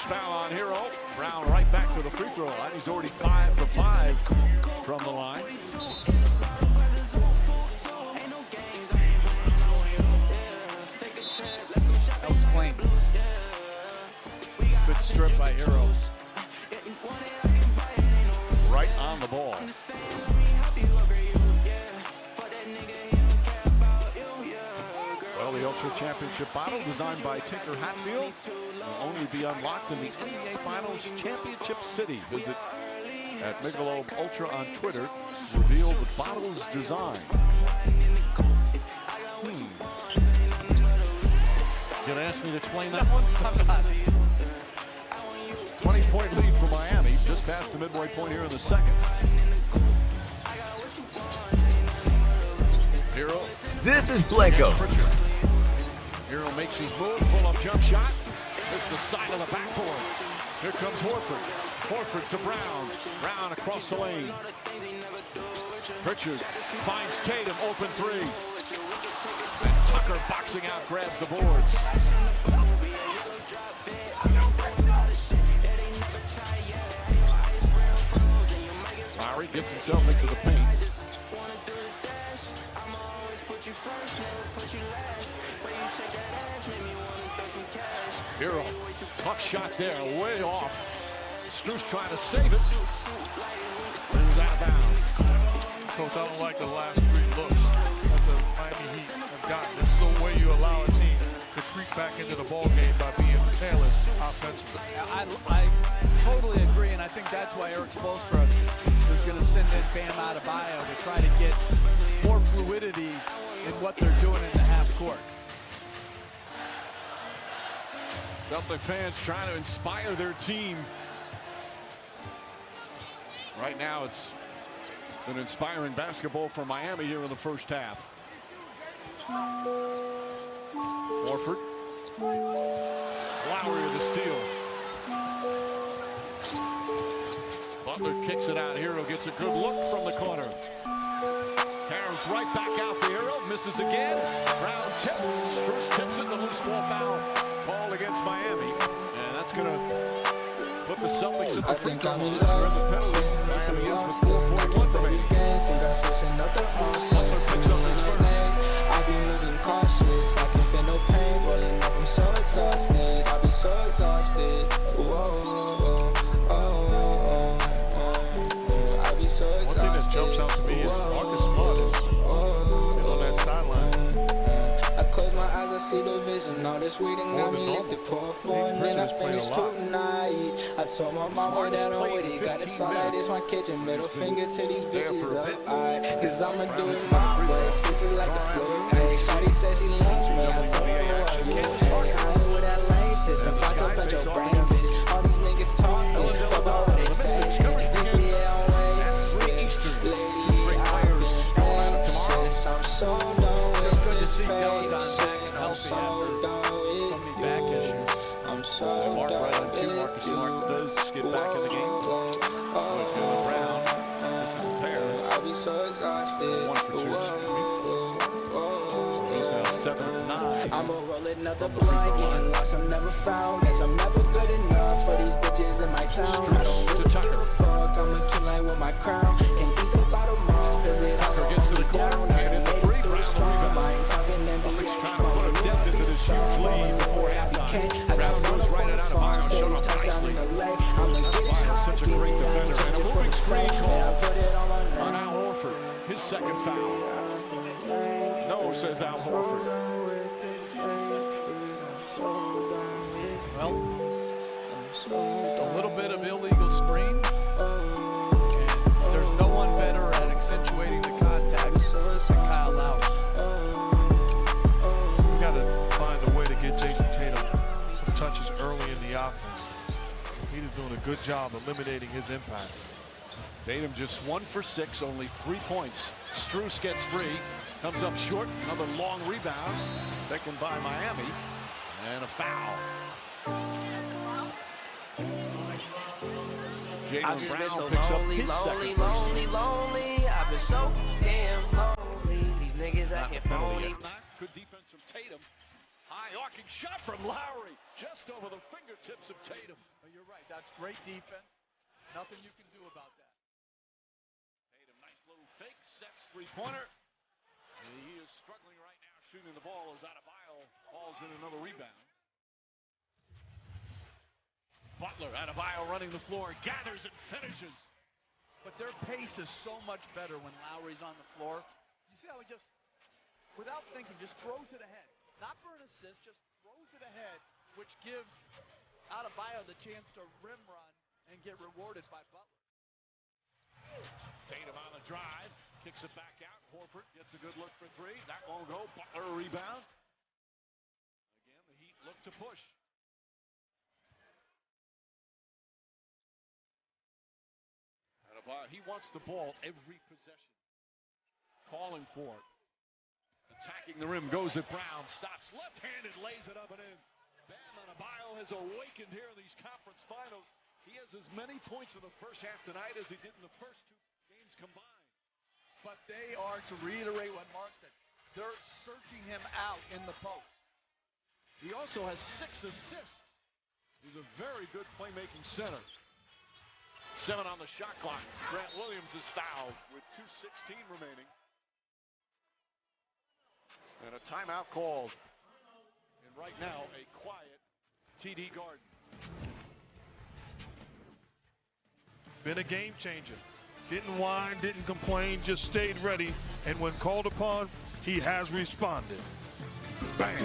foul on Hero. Brown right back to the free throw line. He's already 5 for 5 from the line. That was clean. Good strip by Hero. Right on the ball. Well, the Ultra Championship bottle, designed by Tinker Hatfield, will only be unlocked in the NBA Finals Championship City. Visit at Michelob Ultra on Twitter. Reveal the bottle's design. Gonna ask me to explain that one? 20-point lead for Miami, just past the midway point here in the second. Hero. This is Blanco. Hero makes his move, pull-up jump shot. It's the side of the backboard. Here comes Horford. Horford to Brown. Brown across the lane. Pritchard finds Tatum, open three. And Tucker boxing out, grabs the boards. Lowry gets himself into the paint. Hero, tough shot there, way off. Strus trying to save it. It was out of bounds. Coach, I don't like the last 3 looks that the Miami Heat have gotten. This is the way you allow a team to creep back into the ball game by being careless offensively. I totally agree, and I think that's why Eric Spoelstra is going to send in Bam Adebayo to try to get more fluidity in what they're doing in the half court. Celtic fans trying to inspire their team. Right now, it's been inspiring basketball for Miami here in the first half. Horford. Lowry with the steal. Butler kicks it out. Hero gets a good look from the corner. Harris right back out to Hero. Misses again. Brown tips. Strus tips it. The loose ball foul. Ball against Miami. And that's going to put the Celtics at the free throw line. They're in the penalty. Miami is with 4:41 remaining. Butler picks up his first. I'll be moving cautious. I can feel no pain rolling up. I'm so exhausted. I'll be so exhausted. Whoa, I'll be so exhausted. One thing that jumps out to me is Marcus Smart is on that sideline. I close my eyes, I see the vision. All this reading got me lifted, pour forward, and then I finished tonight. I told my mama that I'm with it. Got it all like this, my kitchen. Middle finger to these bitches up, cause I'ma do it my way. Sit you like the floor. Hey, shawty said she loves me. I told her what you hey, I ain't with that lame shit since I up at your brain, bitch. All these niggas talking about what they say. Lately I've been anxious. I'm so done with this fake shit. I'm so done with you. I'm so done with Marcus Smart does get back in the game. Brown. This is a pair. I'll be so exhausted. 1 for 2. He's now 7 of 9. I'ma roll another blunt, getting lost, I'm never found. Guess I'm never good enough for these bitches in my town. I don't really give a fuck, I'ma kill like with my crown. Can't think about them all, cause it all Gets to the corner, down. and it's a 3. Brown I ain't talking NBA, trying to put a dent into this huge lead before halftime. Brown goes right out of bounds, showed up nicely. I'ma get it high, Such a get great it out, defender. And a change it moving screen for call I put it on my on Al Horford. His second foul. No, says Al Horford. Well, a little bit of illegal screen. And there's no one better at accentuating the contact than Kyle Lowry. We got to find a way to get Jason Tatum some touches early in the offense. He is doing a good job eliminating his impact. Tatum just 1 for 6, only 3 points. Strus gets free, comes up short. Another long rebound, taken by Miami, and a foul. I've just been so Brown picks up lonely, his lonely, second lonely, lonely. I've been so damn lonely. These niggas acting phony. Good defense from Tatum. High arcing shot from Lowry, just over the fingertips of Tatum. But you're right, that's great defense. Nothing you can do about that. Tatum, nice little fake, sets three-pointer. He is struggling right now shooting the ball as Adebayo falls in another rebound. Butler, Adebayo running the floor, gathers and finishes. But their pace is so much better when Lowry's on the floor. You see how he just, without thinking, just throws it ahead. Not for an assist, just throws it ahead, which gives Adebayo the chance to rim run and get rewarded by Butler. Tatum on the drive, kicks it back out. Horford gets a good look for three. That won't go. Butler rebound. Again, the Heat look to push. He wants the ball every possession. Calling for it. Attacking the rim, goes at Brown. Stops left-handed, lays it up and in. Bam Adebayo has awakened here in these conference finals. He has as many points in the first half tonight as he did in the first two games combined. But they are, to reiterate what Mark said, they're searching him out in the post. He also has 6 assists. He's a very good playmaking center. 7 on the shot clock. Grant Williams is fouled with 2:16 remaining. And a timeout called. And right now, a quiet TD Garden. Been a game changer. Didn't whine, didn't complain, just stayed ready. And when called upon, he has responded. Bam!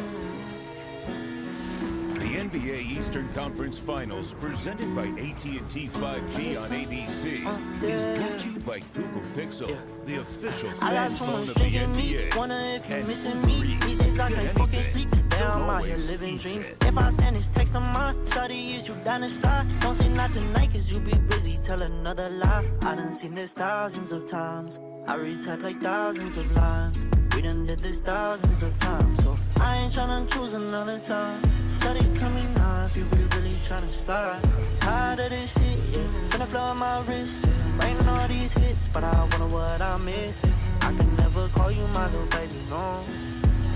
The NBA Eastern Conference Finals, presented by AT&T 5G on ABC, is brought to you by Google Pixel, the official fan phone of the NBA. Wonder if you're missing me. These days I can't fucking sleep, cause damn, I'm out here living dreams. If I send this text of mine, shawty, is you down to slide? Don't say not tonight, cause you be busy, tell another lie. I done seen this thousands of times. I retype like thousands of lines. We done did this thousands of times, so I ain't tryna choose another time. Shawty, tell me now if you be really tryna start. Tired of this shit, yeah. Finna flow on my wrist, yeah. Raining all these hits, but I wonder what I'm missing. I can never call you my little baby, no.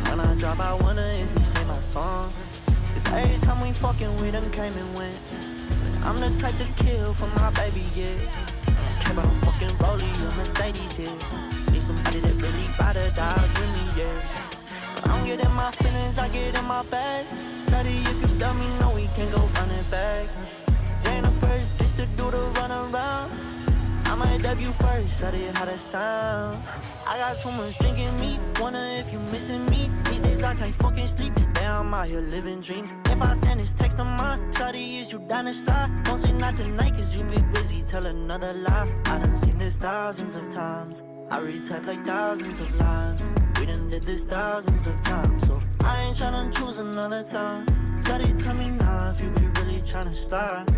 When I drop, I wonder if you say my songs. Cause every time we fucking, we done came and went. I'm the type to kill for my baby, yeah. Care about a fucking rollie or Mercedes, yeah. Need somebody that really ride or dies with me, yeah. But I don't get in my feelings, I get in my bag. Shawty, if you dumb me, no, we can't go running back. They ain't the first bitch to do the run around. I might debut first, shawty, how that sound. I got too much drink in me, wonder if you missing me. These days I can't fucking sleep, cause damn, I'm out here living dreams. If I send this text of mine, shawty, is you down to slide? Don't say not tonight, cause you be busy, tell another lie. I done seen this thousands of times. I retype like thousands of lines. We done did this thousands of times, so I ain't tryna choose another time. Shawty, tell me now if you be really tryna start.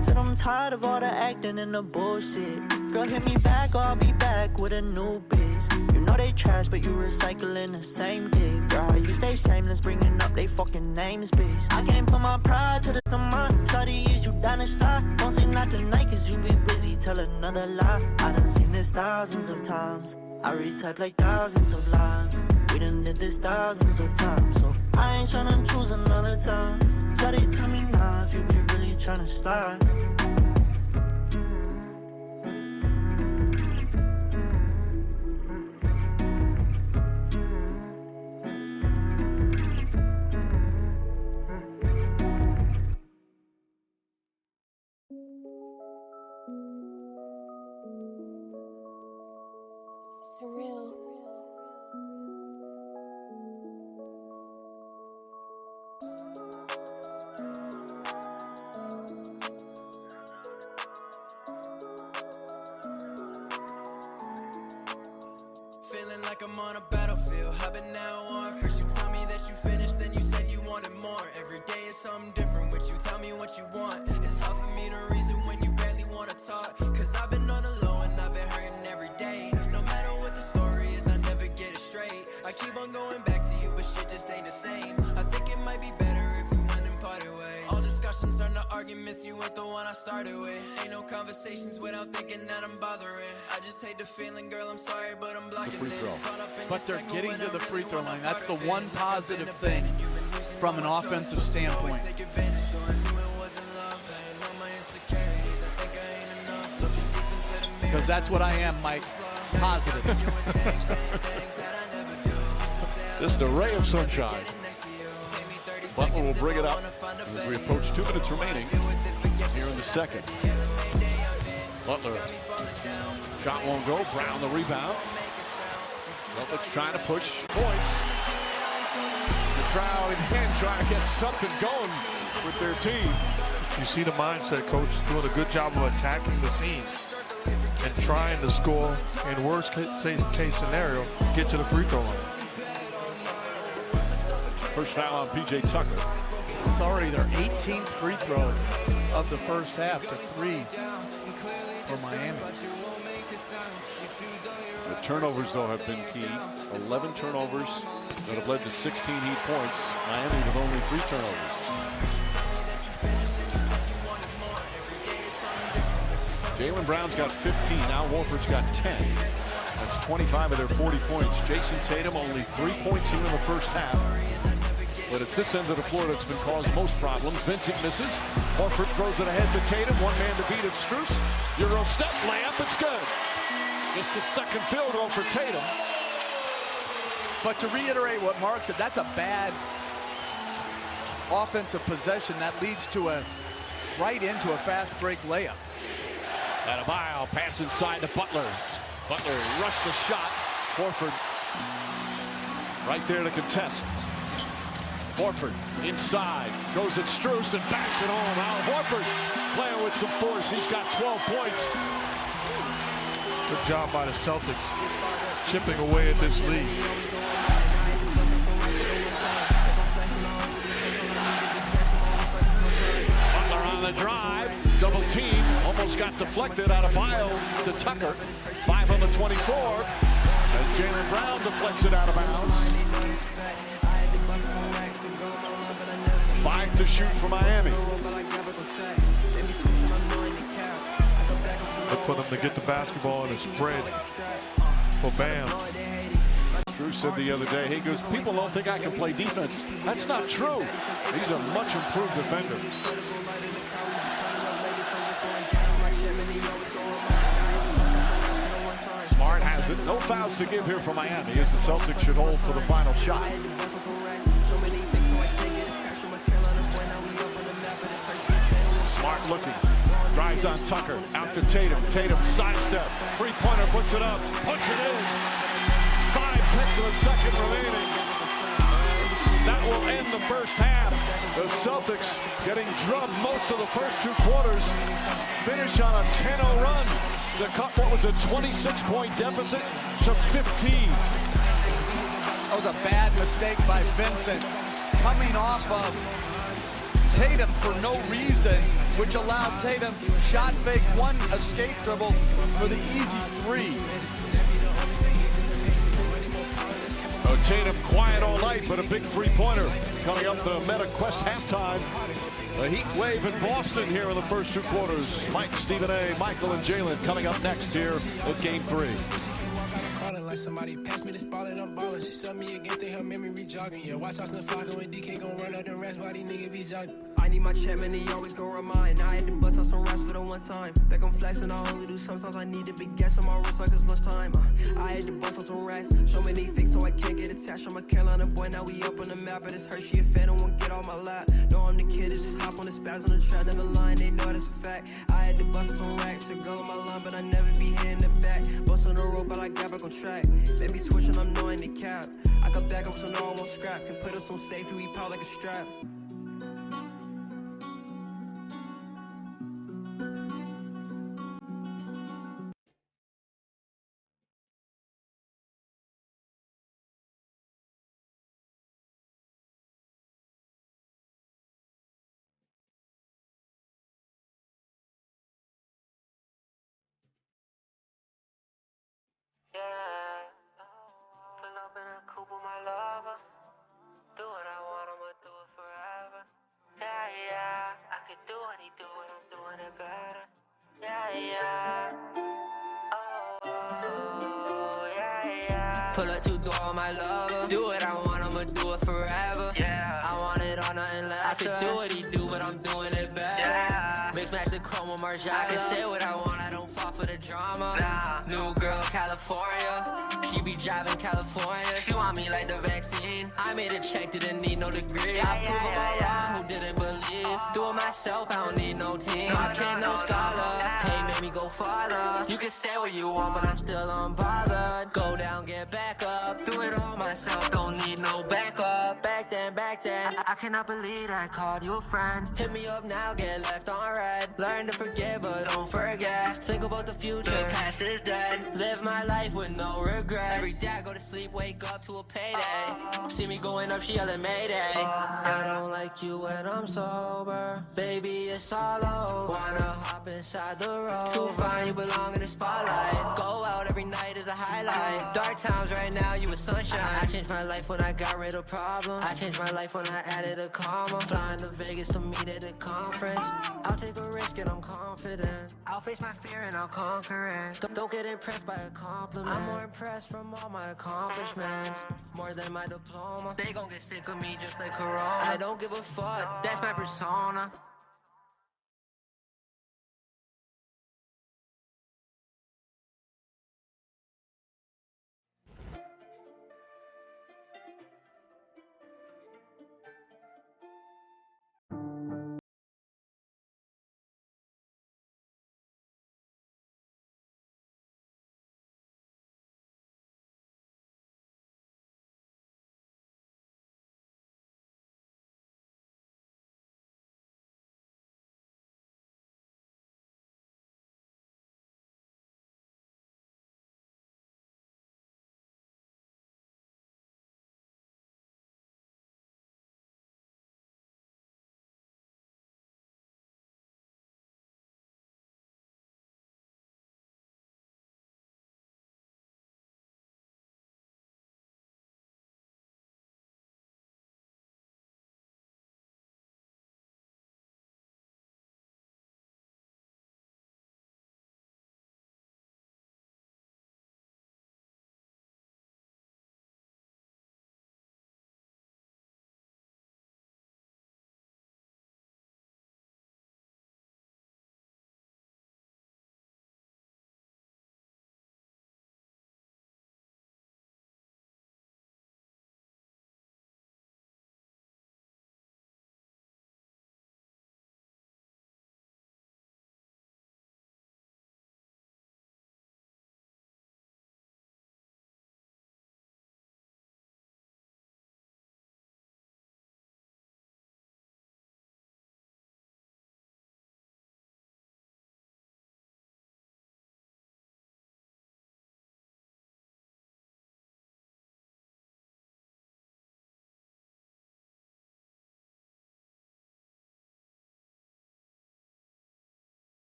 Said I'm tired of all the acting and the bullshit. Girl, hit me back or I'll be back with a new bitch. You know they trash, but you recycling the same dick. Girl, you stay shameless, bringing up they fucking names, bitch. I can't put my pride to the mind. Shawty, is you down to slide? Don't say not tonight, cause you be busy, tell another lie. I done seen this thousands of times. I retype like thousands of lines. We done did this thousands of times, so I ain't tryna choose another time. Shawty, tell me now if you be really tryna start. Surreal. Feeling like I'm on a battlefield, hopping now on. First you tell me that you finished, then you said you wanted more. Every day is something different with you, tell me what you want. It's hard for me to reason when you barely wanna talk. Cause I've been on the low and I've been hurting every day. No matter what the story is, I never get it straight. I keep on going back to you, but shit just ain't the same. I think it might be better if we went and parted ways. All discussions turn to arguments, you ain't the one I started with. Ain't no conversations without thinking that I'm bothering. I just hate the feeling, girl, I'm sorry, but I'm blocking it. But they're getting to the free throw line. That's the one positive thing. from an offensive standpoint. Because that's what I am, Mike. Positive. Just an array of sunshine. Butler will bring it up as we approach 2 minutes remaining here in the second. Butler. Shot won't go. Brown the rebound. Celtics trying to push points. The crowd again trying to get something going with their team. You see the mindset, coach, doing a good job of attacking the seams and trying to score. In worst case scenario, get to the free throw line. First foul on P.J. Tucker. It's already their 18th free throw of the first half to 3 for Miami. The turnovers, though, have been key. 11 turnovers that have led to 16 Heat points. Miami with only 3 turnovers. Jaylen Brown's got 15. Now Wolford's got 10. That's 25 of their 40 points. Jason Tatum only 3 points here in the first half. But it's this end of the floor that's been causing most problems. Vincent misses. Horford throws it ahead to Tatum. One man to beat it. Strus. Euro step layup. It's good. Just a second field goal for Tatum. But to reiterate what Mark said, that's a bad offensive possession that leads to right into a fast break layup. Adebayo pass inside to Butler. Butler rushed the shot. Horford right there to contest. Horford inside, goes at Strus and backs it home. Al Horford playing with some force. He's got 12 points. Good job by the Celtics, chipping away at this lead. Butler on the drive, double team, almost got deflected out of Bio to Tucker. 5 on the 24, as Jaylen Brown deflects it out of bounds. 5 to shoot for Miami. Look for them to get the basketball in a spread for Bam. Drew said the other day, he goes, people don't think I can play defense. That's not true. These are much improved defenders. Smart has it. No fouls to give here for Miami as the Celtics should hold for the final shot. Smart looking. Drives on Tucker. Out to Tatum. Tatum sidestep. Three-pointer puts it up. Puts it in. 5/10 of a second remaining. That will end the first half. The Celtics getting drubbed most of the first 2 quarters. Finish on a 10-0 run to cut what was a 26-point deficit to 15. That was a bad mistake by Vincent. Coming off of Tatum for no reason, which allowed Tatum shot fake 1 escape dribble for the easy 3. Oh, Tatum quiet all night, but a big three-pointer coming up the MetaQuest halftime. The Heat wave in Boston here in the first 2 quarters. Mike, Stephen A, Michael, and Jalen coming up next here at Game 3. Like somebody pass me the ball and I'm ballin'. She suck me again, think her memory jogging. Yeah, watch out, Slim Flocka when DK gon' run up the rest while these niggas be jogging. I need my check, man, he always gon' remind. I had to bust out some raps for the one time. Back on flexing, I only do sometimes. I need to be gas on my wrist like it's lunchtime. I had to bust out some racks. Show me they fake so I can't get attached. I'm a Carolina boy, now we up on the map. But it's her, she a fan, don't want to get on my lap. No, I'm the kid, it's just hop on the spaz on the trap. Never lying, they know that's a fact. I had to bust out some racks. A girl on my line, but I never be hitting the back. Bust on the road, but I got back on track. Baby switching, I'm knowing the cap. I got back up, so no, I won't scrap. Can put us on safety, we power like a strap. Pull up to all my lover. Do what I want, I'ma do it forever. Yeah. I wanna I could do what he do, but I'm doing it better. Mix match the chrome with Marjala. I can say what I want, I don't fall for the drama. New girl, California. She be driving California. She want me like the vaccine. I made a check, didn't need no degree. I prove them all wrong who didn't believe. Do it myself, I don't need no team. No kid, no scholar. Hey, made me go farther. You can say what you want, but I'm still unbothered. Go down, get back up. Do it all myself, don't need no backup. Back then, I cannot believe I called you a friend. Hit me up now, get left on red. Learn to forget, but don't forget. Think about the future, past is dead. Live my life with no regrets. Every day I go to sleep, wake up to a payday. See me going up, she yelling Mayday. I don't like you when I'm sober. Baby, it's all over. Wanna hop inside the road. Too fine, you belong in the spotlight. Go out every night is a highlight. Dark times right now, you a sunshine. I changed my life when I got rid of problems. I changed my life when I added a comma. Flying to Vegas to meet at a conference. I'll take a risk and I'm confident. I'll face my fear and I'll conquer it. Don't get impressed by a compliment. I'm more impressed from all my accomplishments. More than my diploma. They gon' get sick of me just like Corona. I don't give a fuck, that's my persona.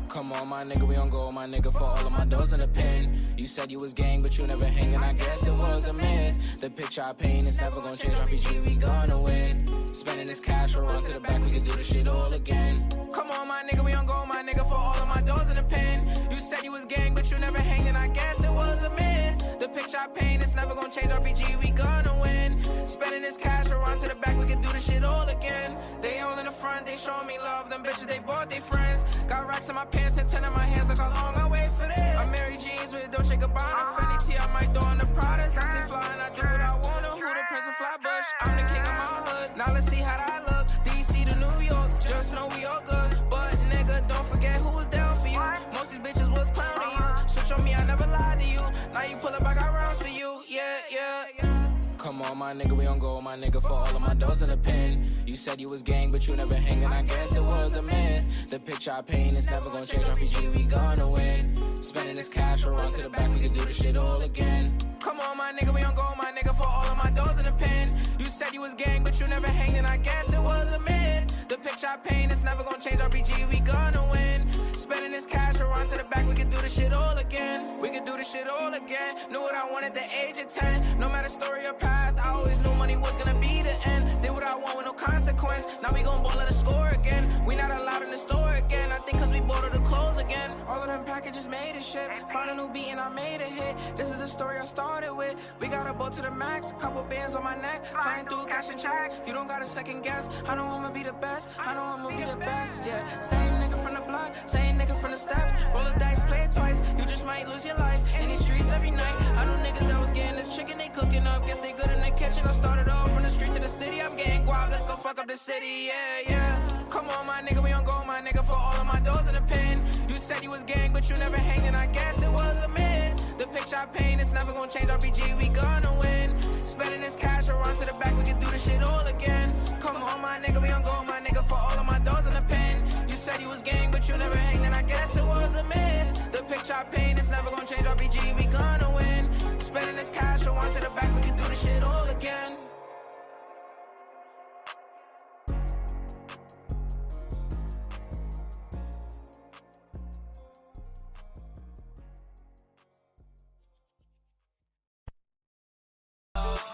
Come on, my nigga, we on go, my nigga, for all of my doors in the pen. You said you was gang, but you never hanging, I guess it was a myth. The picture I paint is never gonna change, RPG, we gonna win. Spending this cash, we'll run to the back, we can do this shit all again. Come on, my nigga, we on go, my nigga, for all of my doors in the pen. You said you was gang, but you never hanging, I guess it was a myth. The picture I paint is never gonna change, RPG, we gonna win. Spending this cash, we'll run to the back, we can do this shit all again. They all in the front, they show me love, them bitches, they bought their friends. Got racks in my pants and 10 in my hands, look how long I wait for this. I'm Mary Jeans with Dolce Gabbana, Fendi T, I might throw on the Pradas. I stay flying, I do what I wanna. Who the Prince of Flatbush? I'm the king of my hood. Now let's see how that look. DC to New York, just know we all good. But nigga, don't forget who was down for you. Most these bitches was clowning you. Switch on me, I never lied to you. Now you pull up, I got rounds for you. Yeah, yeah, yeah. Come on, my nigga, we on go, my nigga, for all of my doors in the pen. You said you was gang, but you never hanging, I guess it was a myth. The picture I paint is never gonna change, RPG, we gonna win. Spending this cash, we'll run to the back, we can do this shit all again. Come on, my nigga, we on go, my nigga, for all of my doors in the pen. You said you was gang, but you never hanging, I guess it was a myth. The picture I paint is never gonna change, RPG, we gonna win. Spending this cash, we'll run to the back, we can do this shit all again. We can do this shit all again. Knew what I wanted at the age of 10. No matter story or path, I always knew money was gonna be the end. Did what I want with no consequence. Now we gon' ball at the score again. We not allowed in the store again. I think cause we bought all the clothes again. All of them packages made a shit. Found a new beat and I made a hit. This is the story I started with. We got a boat to the max. Couple bands on my neck. Flying through cash and checks. You don't got a second guess. I know I'ma be the best. I know I'ma be the best, yeah. Same nigga from the block. Same nigga from the steps. Roll the dice, play it twice. You just might lose your life. In these streets every night. I know niggas that was getting this chicken they cooking up. Guess they good in the kitchen. I started off from the street to the city. I'm getting guap. Let's go fuck up the city, yeah, yeah. Come on, my nigga, we on go, my nigga, for all of my doors in the pen. You said you was gang, but you never hanging, I guess it was a myth. The picture I paint is never gonna change, RPG, we gonna win. Spending this cash, we'll run to the back, we can do this shit all again. Come on, my nigga, we on go, my nigga, for all of my doors in the pen. You said you was gang, but you never hanging, I guess it was a myth. The picture I paint is never gonna change, RPG, we gonna win. Spending this cash, we'll run to the back, we can do this shit all again.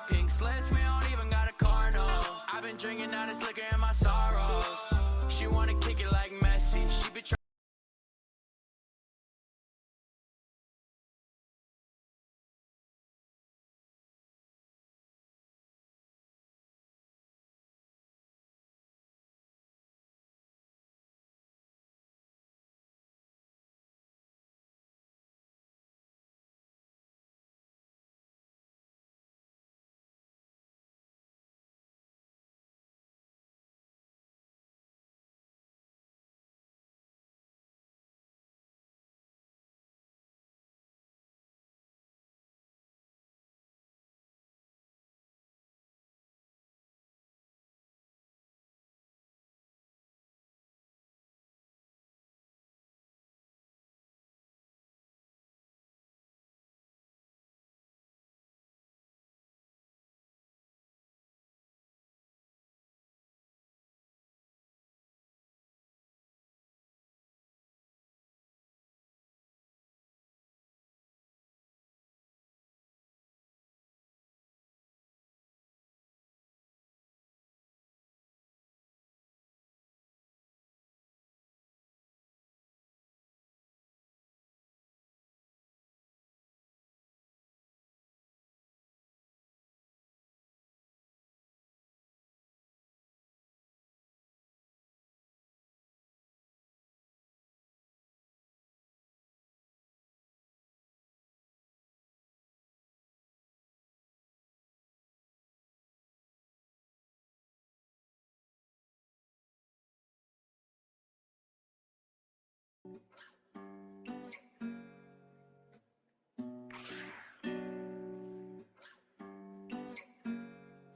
Pink slips, we don't even got a car, no. I've been drinking out this liquor in my sorrows. She wanna kick it like Messi. She be trying.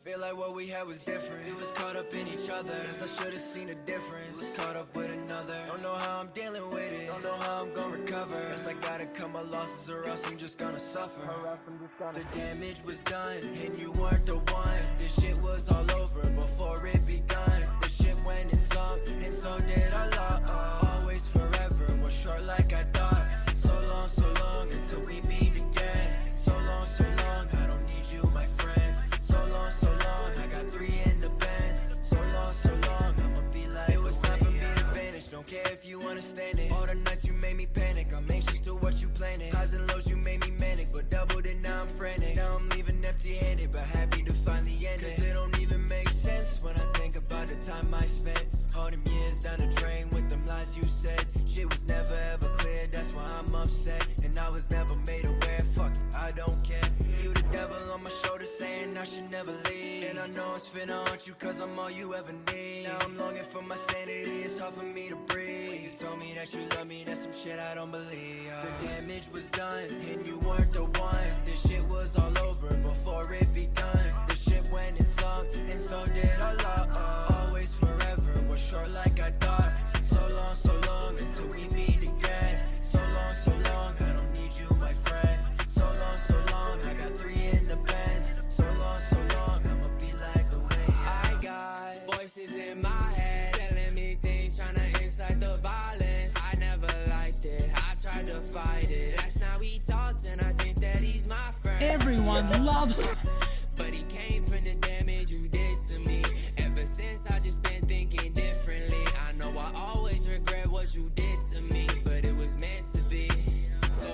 Feel like what we had was different. We was caught up in each other. Guess I should've seen the difference. Was caught up with another. Don't know how I'm dealing with it. Don't know how I'm gonna recover. discover. Guess I gotta cut my losses or else I'm just gonna suffer. The damage was done and you weren't the one. This shit was all over before it begun. The shit went and sunk and so did our love. Always forever was short like I thought. So long until we meet again. So long, I don't need you, my friend. So long, I got 3 in the band. So long, I'ma be like, it was time for me to vanish. Don't care if you understand it. All the nights you made me panic. I'm anxious to what you planning. Highs and lows you made me manic, but doubled it, now I'm frantic. Now I'm leaving empty-handed, but happy to finally end it. Cause it don't even make sense when I think about the time I spent. All them years down the drain with them lies you said. Shit was never ever clear, that's why I'm upset. And I was never made aware, fuck it, I don't care. You the devil on my shoulder saying I should never leave. And I know it's finna haunt you cause I'm all you ever need. Now I'm longing for my sanity, it's hard for me to breathe. When you told me that you love me, that's some shit I don't believe. The damage was done and you weren't the one. This shit was all over before it begun. The shit went and sunk and so did our love. Always forever was short like I thought. So long until we meet again. So long, I don't need you, my friend. So long, I got 3 in the band. So long, I'ma be like the way I got voices in my head telling me things, trying to incite the violence. I never liked it, I tried to fight it. Last night we talked and I think that he's my friend. Everyone loves him. But he came from the damage you did to me. Ever since I just been thinking differently. I know I always regret what you did to me, but it was meant to be. So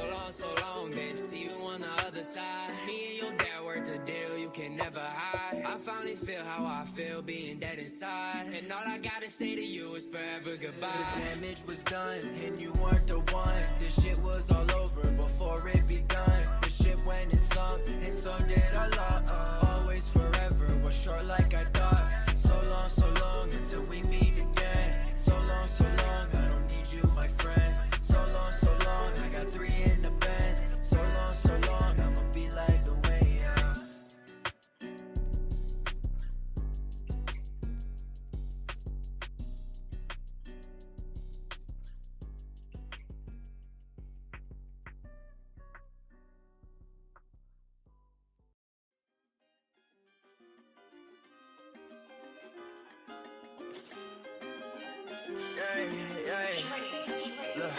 long, bitch, see you on the other side. Me and your dad worked a deal you can never hide. I finally feel how I feel being dead inside. And all I gotta say to you is forever goodbye. The damage was done and you weren't the one. This shit was all over before it begun. The shit went and sunk and so did our love. Always forever was short like I thought. So long until we meet again. So long, I don't need you, my friend. So long, I got 3 in the band. So long, I'ma be like the way out. Look,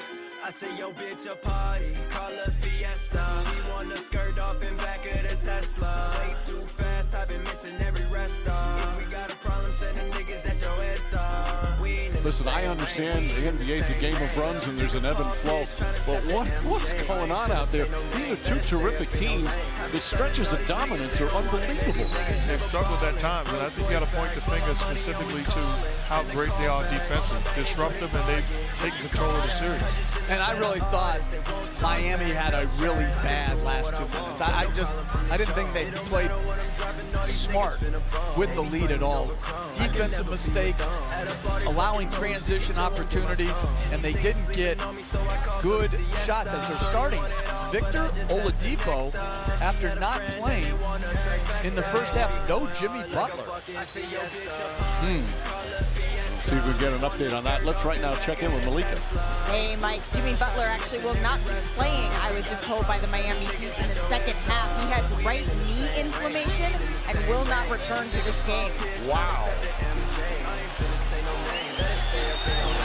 I say yo bitch a party, call her Fiesta. She wanna skirt off in back of the Tesla. Way too fast, I've been missing every rest stop. If we got a problem, send the niggas at your head top. Listen, I understand the NBA's a game of runs and there's an ebb and flow, but what's going on out there? These are 2 terrific teams. The stretches of dominance are unbelievable. They've struggled at times, and I think you got to point the finger specifically to how great they are defensively. Disruptive, and they've taken control of the series. And I really thought Miami had a really bad last 2 minutes. I didn't think they played smart with the lead at all. Defensive mistakes, allowing transition opportunities, and they didn't get good shots as they're starting. Victor Oladipo, after not playing in the first half, no Jimmy Butler. See if we can get an update on that. Let's right now check in with Malika. Hey, Mike. Jimmy Butler actually will not be playing. I was just told by the Miami Heat in the second half he has right knee inflammation and will not return to this game. Wow.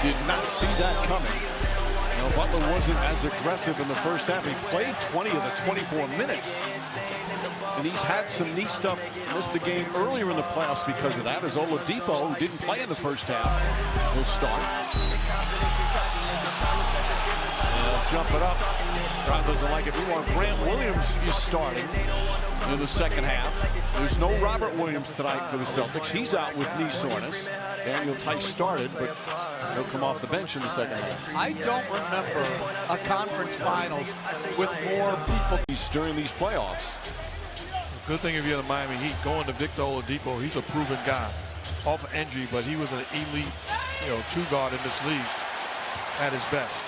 Did not see that coming. You know, Butler wasn't as aggressive in the first half. He played 20 of the 24 minutes. And he's had some knee stuff, missed the game earlier in the playoffs because of that. As Oladipo, who didn't play in the first half, will start. And they'll jump it up. Brown doesn't like it. Meanwhile, Grant Williams is starting in the second half. There's no Robert Williams tonight for the Celtics. He's out with knee soreness. Daniel Tice started, but he'll come off the bench in the second half. I don't remember a conference finals with more people during these playoffs. Good thing if you're the Miami Heat, going to Victor Oladipo, he's a proven guy. Off of injury, but he was an elite, 2-guard in this league at his best.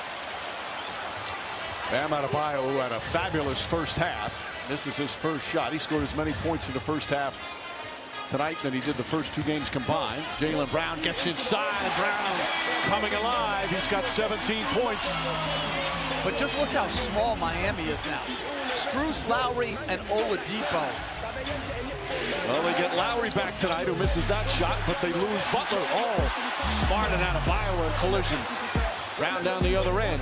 Bam Adebayo, who had a fabulous first half. This is his first shot. He scored as many points in the first half tonight than he did the first 2 games combined. Jaylen Brown gets inside. Brown coming alive. He's got 17 points. But just look how small Miami is now. Strus, Lowry, and Oladipo. Well, they get Lowry back tonight, who misses that shot, but they lose Butler. Oh, Smart and Adebayo in collision. Brown down the other end.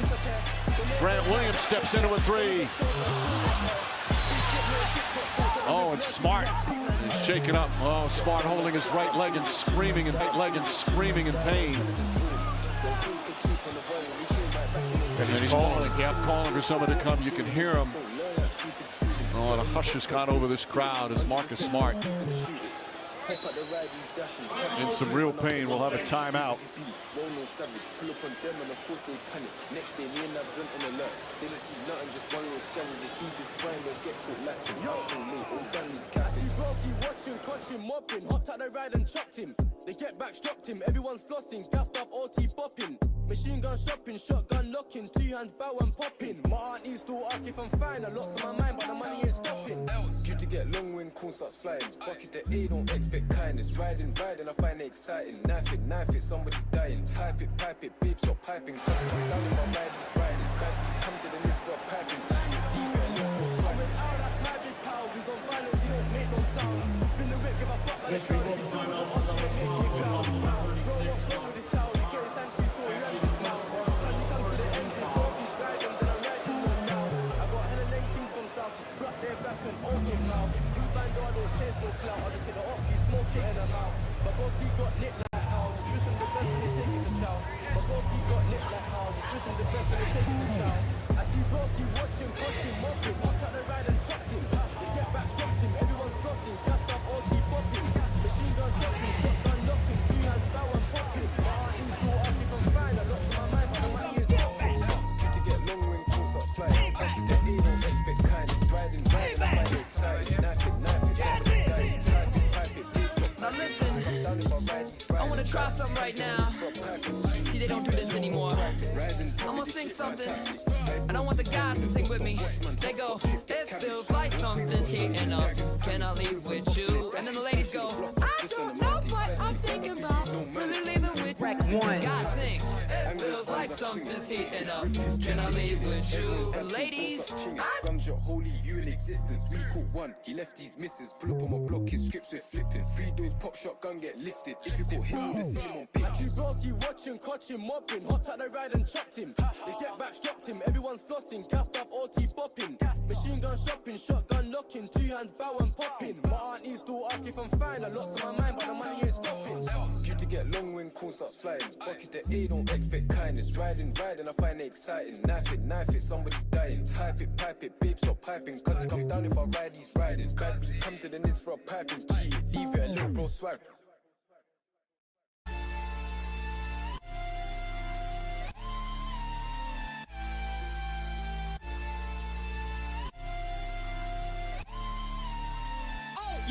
Grant Williams steps into a 3. Oh, and Smart is shaken up. Oh, Smart holding his right leg and screaming in pain. And he's calling for someone to come. You can hear him. Oh, the hush has got over this crowd as Marcus Smart in some real pain. We'll have a timeout. They get back, strapped him, everyone's flossing, gassed up, OT bopping. Machine gun shopping, shotgun locking, 2 hands bow and popping. My auntie still ask if I'm fine, a lot's on my mind, but the money ain't stopping. Due to get long when corn starts flying. Bucket the A, don't expect kindness. Riding, I find it exciting. Knife it, somebody's dying. Pipe it, babe, stop piping. Cause it come down if I ride it. Come to the list for a piping. Leave it a little slide. Oh, that's magic power, he's on violence, he don't make no sound. Spin the whip, give a fuck by the crowd. If you do it, don't want to make me proud. Bro, what's wrong with this child? He gets his time to score, he runs his mouth. As he comes to the end, he goes, he's riding, then I'm riding no down. I got hella lame things from south, just brought their back and open mouth. New band, I don't chase no clout, I just hit it off, you smoke it in the mouth. My boss, he got nicked like how, just wish him the best when they take it to chow. My boss, he got nicked like how, just wish him the best when they take it to chow. I see boss, he watching, coaching, mopping, hopped out the ride and chopped him. They get back, strapped him, everyone's flossing, gassed up, OT bopping. Machine gun shopping, shotgun locking, 2 hands bow and popping. My auntie still ask if I'm fine, a lot's on my mind, but the money is stopping. Due to get long when calls start flying. Back in the A, don't expect kindness. Riding, I find it exciting. Knife it, somebody's dying. Pipe it, babe, stop. Now listen, I wanna try something right now. See, they don't do this anymore. I'm gonna sing something, and I want the guys to sing with me. They go, it feels like something's heating up. Can I leave with you? And then the ladies go, I don't know what I'm thinking about. Really leaving with Rec 1. guys sing, it feels like something's heating up. Can I leave with you? And ladies, Guns your holy you in existence. We caught one, he left his misses. Pull up on my block, his scripts we're flipping. 3 doors, pop shotgun get lifted. If you caught him, you'll see him on pitch. Actually, bros, he watching, catching, mopping. Hopped out the ride and chopped him. They get back, strapped him. Everyone's flossing, gassed up, OT bopping. Machine gun shopping, shotgun locking, 2 hands bow and popping. My auntie still ask if I'm fine. A lot's on my mind, but the money ain't stopping. Due to get long when corn starts flying. Bucket the A, don't expect kindness. Riding, I find it exciting. Knife it, somebody's dying. Pipe it, babe, stop piping. Cause it come down if I ride, he's riding. Bad bitch, come to the list for a piping. G, leave it a little bro swag.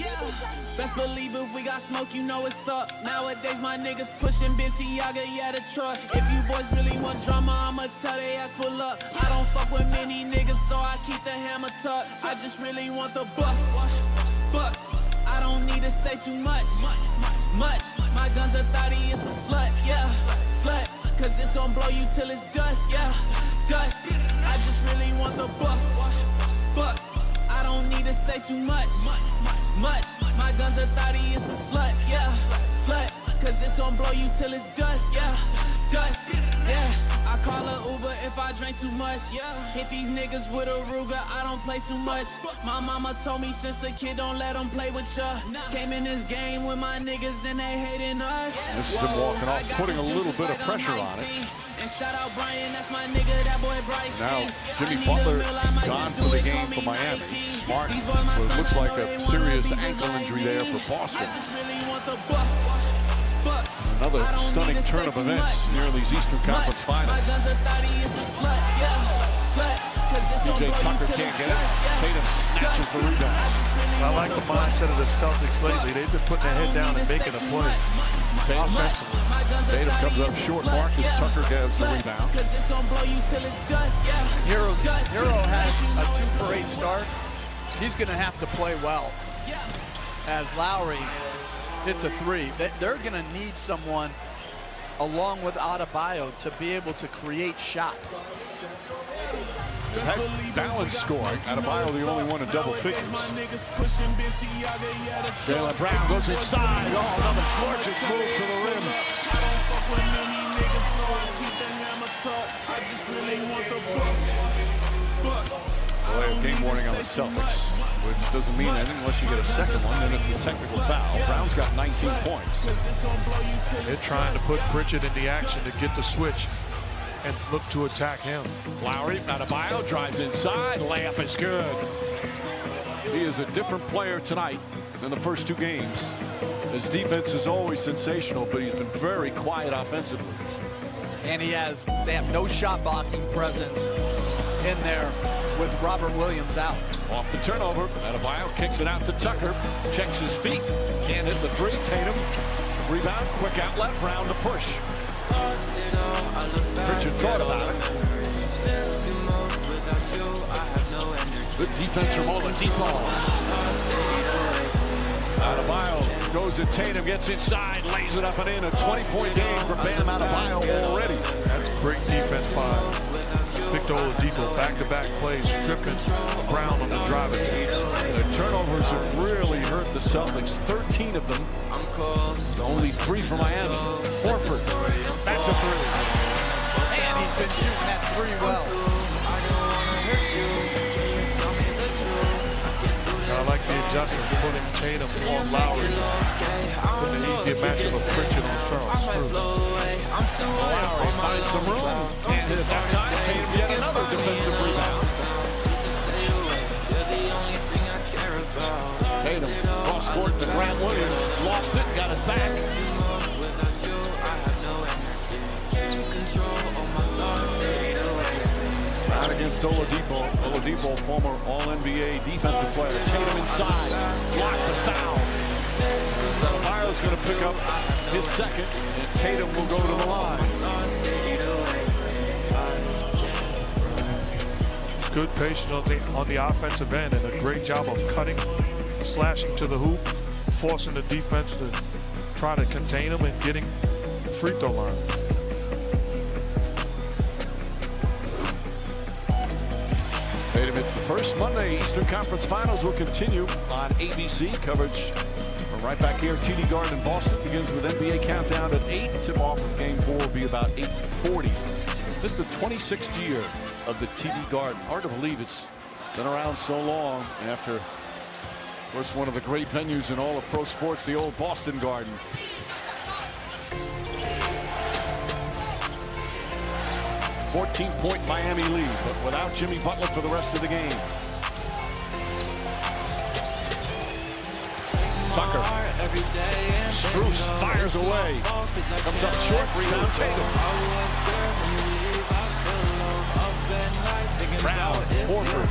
yeah. Best believe if we got smoke, you know it's up. Nowadays my niggas pushing Balenciaga, yeah, the truck. If you boys really want drama, I'ma tell they ass pull up. I don't fuck with many niggas, so I keep the hammer tucked. I just really want the bucks. I don't need to say too much. My gun's a thotty, it's a slut, yeah, slut. Cause it's gon' blow you till it's dust, yeah, dust. I just really want the bucks. I don't need to say too much. My gun's a thotty, it's a slut, yeah, slut. Cause it's gon' blow you till it's dust, yeah, dust, yeah. I call a Uber if I drink too much, yeah. Hit these niggas with a Ruger, I don't play too much. My mama told me since a kid don't let them play with ya. Came in this game with my niggas and they hating us. This is him walking off, putting a little bit of pressure on it. And shout out Brian, that's my nigga, that boy Bryce. Now, Jimmy Butler gone for the game for Miami. Smart, what looks like a serious ankle injury there for Boston. Another stunning turn of events near these Eastern Conference Finals. DJ Tucker can't get it. Tatum snatches the rebound. I like the mindset of the Celtics lately. They've been putting their head down and making a play. Offensively. Tatum comes up short. Marcus Tucker gets the rebound. Hero has a 2-for-8 start. He's going to have to play well, as Lowry hits a three, they're going to need someone along with Adebayo to be able to create shots. Had balanced scoring. Adebayo the only one in double figures. Jaylen Brown goes inside. Oh, another gorgeous move to the rim. Delay of game warning on the Celtics, which doesn't mean anything unless you get a second one, then it's a technical foul. Brown's got 19 points. They're trying to put Pritchard in the action to get the switch and look to attack him. Lowry, Adebayo drives inside. Layup is good. He is a different player tonight than the first two games. His defense is always sensational, but he's been very quiet offensively. And they have no shot blocking presence in there with Robert Williams out. Off the turnover, Adebayo kicks it out to Tucker. Checks his feet. Can't hit the three. Tatum. Rebound. Quick outlet. Brown to push. Pritchard thought about it. Good defense from Oladipo. Adebayo goes to Tatum, gets inside, lays it up and in. A 20-point game for Bam Adebayo already. That's great defense by Victor Oladipo. Back-to-back plays, stripping Brown on the driving. The turnovers have really hurt the Celtics. 13 of them. Only 3 for Miami. Horford. That's a three. And he's been shooting that three well. I like the adjustment, putting Tatum on Lowry. Putting the easier matchup of Pritchard on Struz. Lowry finds some room. Can't hit it that time. Tatum yet another defensive rebound. Tatum cross court to Grant Williams. Lost it, got it back. Out against Oladipo. Oladipo, former All-NBA defensive player. Tatum inside. Block the foul. Adebayo's going to pick up his second, and Tatum will go to the line. Good patience on the offensive end and a great job of cutting, slashing to the hoop, forcing the defense to try to contain him and getting free throw line. Tatum, it's the first Monday. Eastern Conference Finals will continue on ABC. Coverage from right back here. TD Garden in Boston begins with NBA Countdown at 8. Tip-off of Game 4 will be about 8:40. This is the 26th year of the TD Garden. Hard to believe it's been around so long after, of course, one of the great venues in all of pro sports, the old Boston Garden. A 14-point Miami lead, but without Jimmy Butler for the rest of the game. Tucker. Struz fires away. Comes up short. Rebound Tatum. Brown. Horford.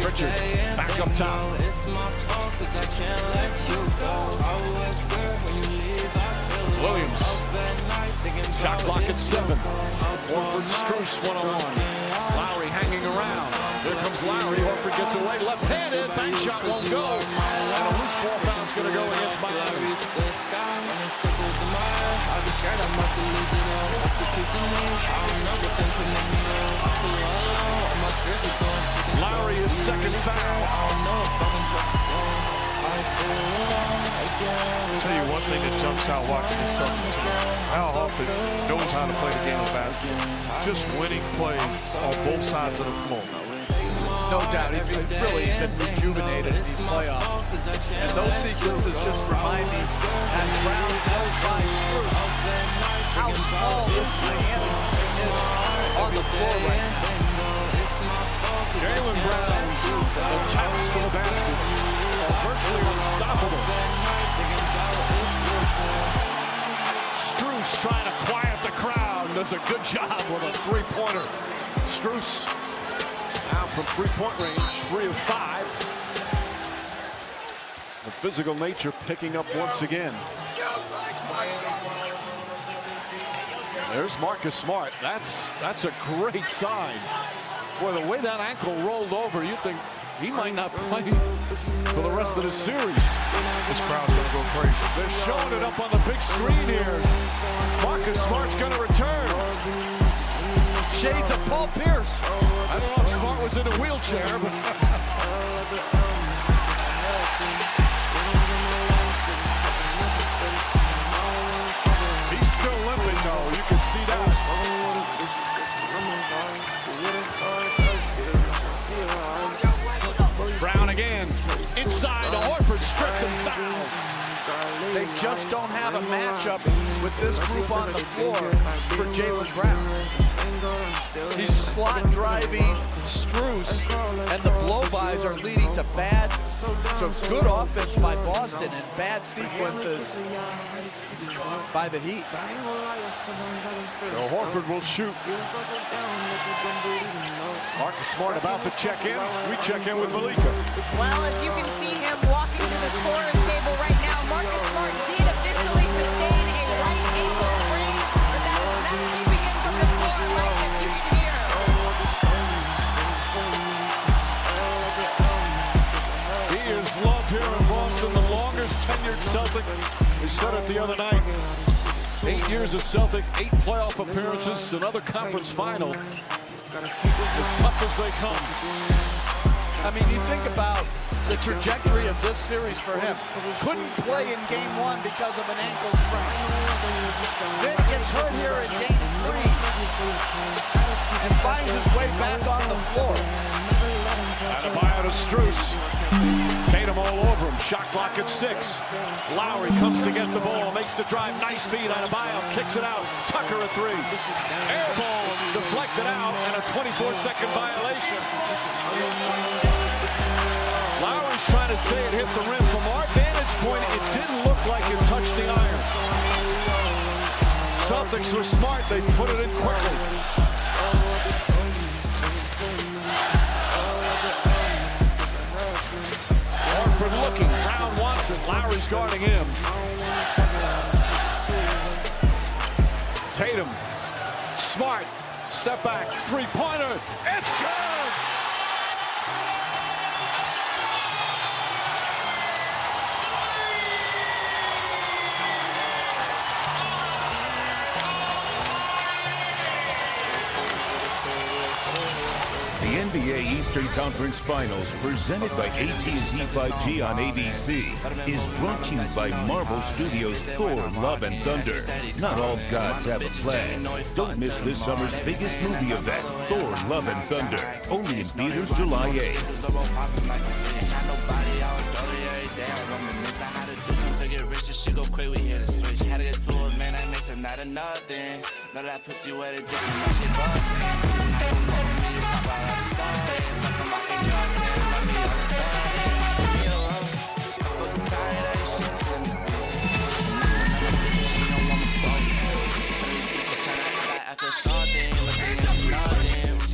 Pritchard. Back up top. Williams. Shot clock at 7. Horford, Struz, 1-on-1. Lowry hanging around. There comes Lowry. Horford gets away. Left-handed. Bank shot won't go. And a loose ball foul's going to go against Miami. Lowry is second foul. I'll tell you one thing that jumps out watching the Celtics. Al Horford knows how to play the game of basketball. Just winning plays on both sides of the floor. No doubt, he's really been rejuvenated in these playoffs. And those sequences just remind me that Brown has by Struz how small this Miami is on the floor right now. Jaylen Brown attacks to the basket are virtually unstoppable. Struz trying to quiet the crowd. Does a good job with a three-pointer. Struz now from three-point range, 3 of 5. The physical nature picking up once again. There's Marcus Smart. That's a great sign. Boy, the way that ankle rolled over, you'd think He might not play for the rest of the series. This crowd's going to go crazy. They're showing it up on the big screen here. Marcus Smart's going to return. Shades of Paul Pierce. I don't know if Smart was in a wheelchair, but he's still limping, though. You can see that. Brown again. Inside to Horford, stripped and fouled. They just don't have a matchup with this group on the floor for Jaylen Brown. He's slot driving Strus, and the blow-bys are leading to good offense by Boston and bad sequences by the Heat. Well, Horford will shoot. Marcus Smart about to check in. We check in with Malika. Well, as you can see him walking to the scorer's table right now, Marcus Smart did officially sustain a right ankle sprain, but that is not keeping him from the floor right as you can hear. He is loved here in Boston, the longest tenured Celtic. We said it the other night. 8 years of Celtic, 8 playoff appearances, another conference final. As tough as they come. I mean, you think about the trajectory of this series for him. Couldn't play in game 1 because of an ankle sprain. Then he gets hurt here in game 3 and finds his way back on the floor. Adebayo to Strus. Tatum all over him. Shot clock at 6. Lowry comes to get the ball. Makes the drive. Nice feed. Adebayo kicks it out. Tucker a 3. Air ball deflected out and a 24-second violation. Lowry's trying to say it hit the rim. From our vantage point, it didn't look like it touched the iron. Celtics were smart. They put it in quickly. Horford looking. Brown wants it. Lowry's guarding him. Tatum. Smart. Step back. Three-pointer. It's good! The NBA Eastern Conference Finals, presented by AT&T 5G on ABC, is brought to you by Marvel Studios' Thor: Love and Thunder. Not all gods have a plan. Don't miss this summer's biggest movie event, Thor: Love and Thunder. Only in theaters July 8th.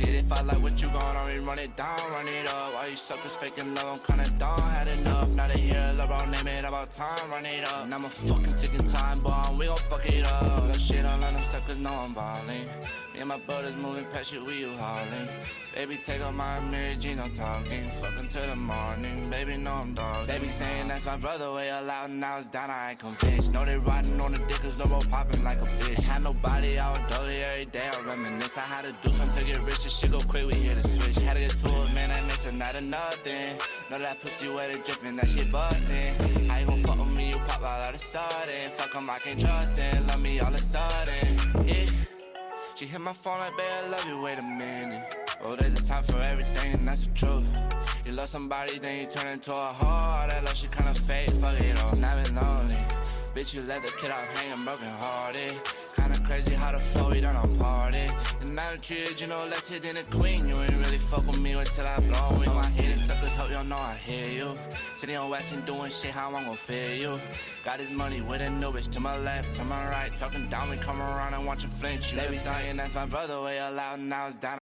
If I like what you gon' already run it down, run it up. All you suckers faking love, I'm kinda down, had enough. Now they hear LeBron name it about time, run it up. And I'm a fucking ticking time bomb, we gon' fuck it up. That shit on them suckers know I'm ballin'. Me and my brothers moving past shit, we you hauling. Baby, take off my mirror jeans, I'm talking. Fucking till the morning, baby, know I'm dog. They be saying that's my brother, way allowed, now it's down, I ain't convinced. Know they riding on the dick, cause they're all popping like a bitch. Had nobody out dirty every day, I reminisce. I had to do something to get rich, this shit go quick, we hit a switch. Had to get to it, man, I miss another nothing. Know that pussy where they dripping, that shit bustin'. How you gon' fuck with me, you pop out of the sudden. Fuck 'em, I can't trust them, love me all of a sudden. Yeah. She hit my phone like, babe, I love you, wait a minute. Oh, there's a time for everything, and that's the truth. You love somebody, then you turn into a whore. That love, she kinda fake, fuck it all, now been lonely. Bitch, you let the kid out hanging broken hearted. Kinda crazy how the flow, we done on party. And I treated you no less hit than a queen. You ain't really fuck with me until I blow. We my head and suckers, hope y'all know I hear you. Sitting on West and doing shit, how I'm gon' feel you. Got his money with a new bitch to my left, to my right. Talking down, we come around and watch you flinch. They be saying that's my brother, way allowed, now it's down.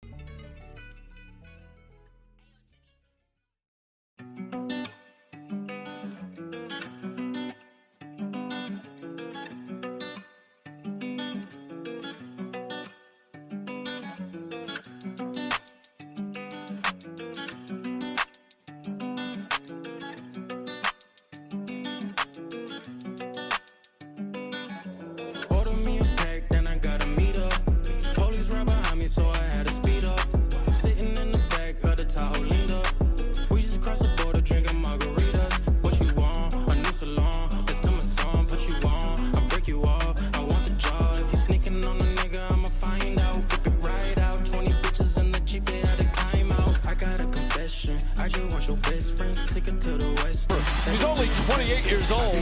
38 years old,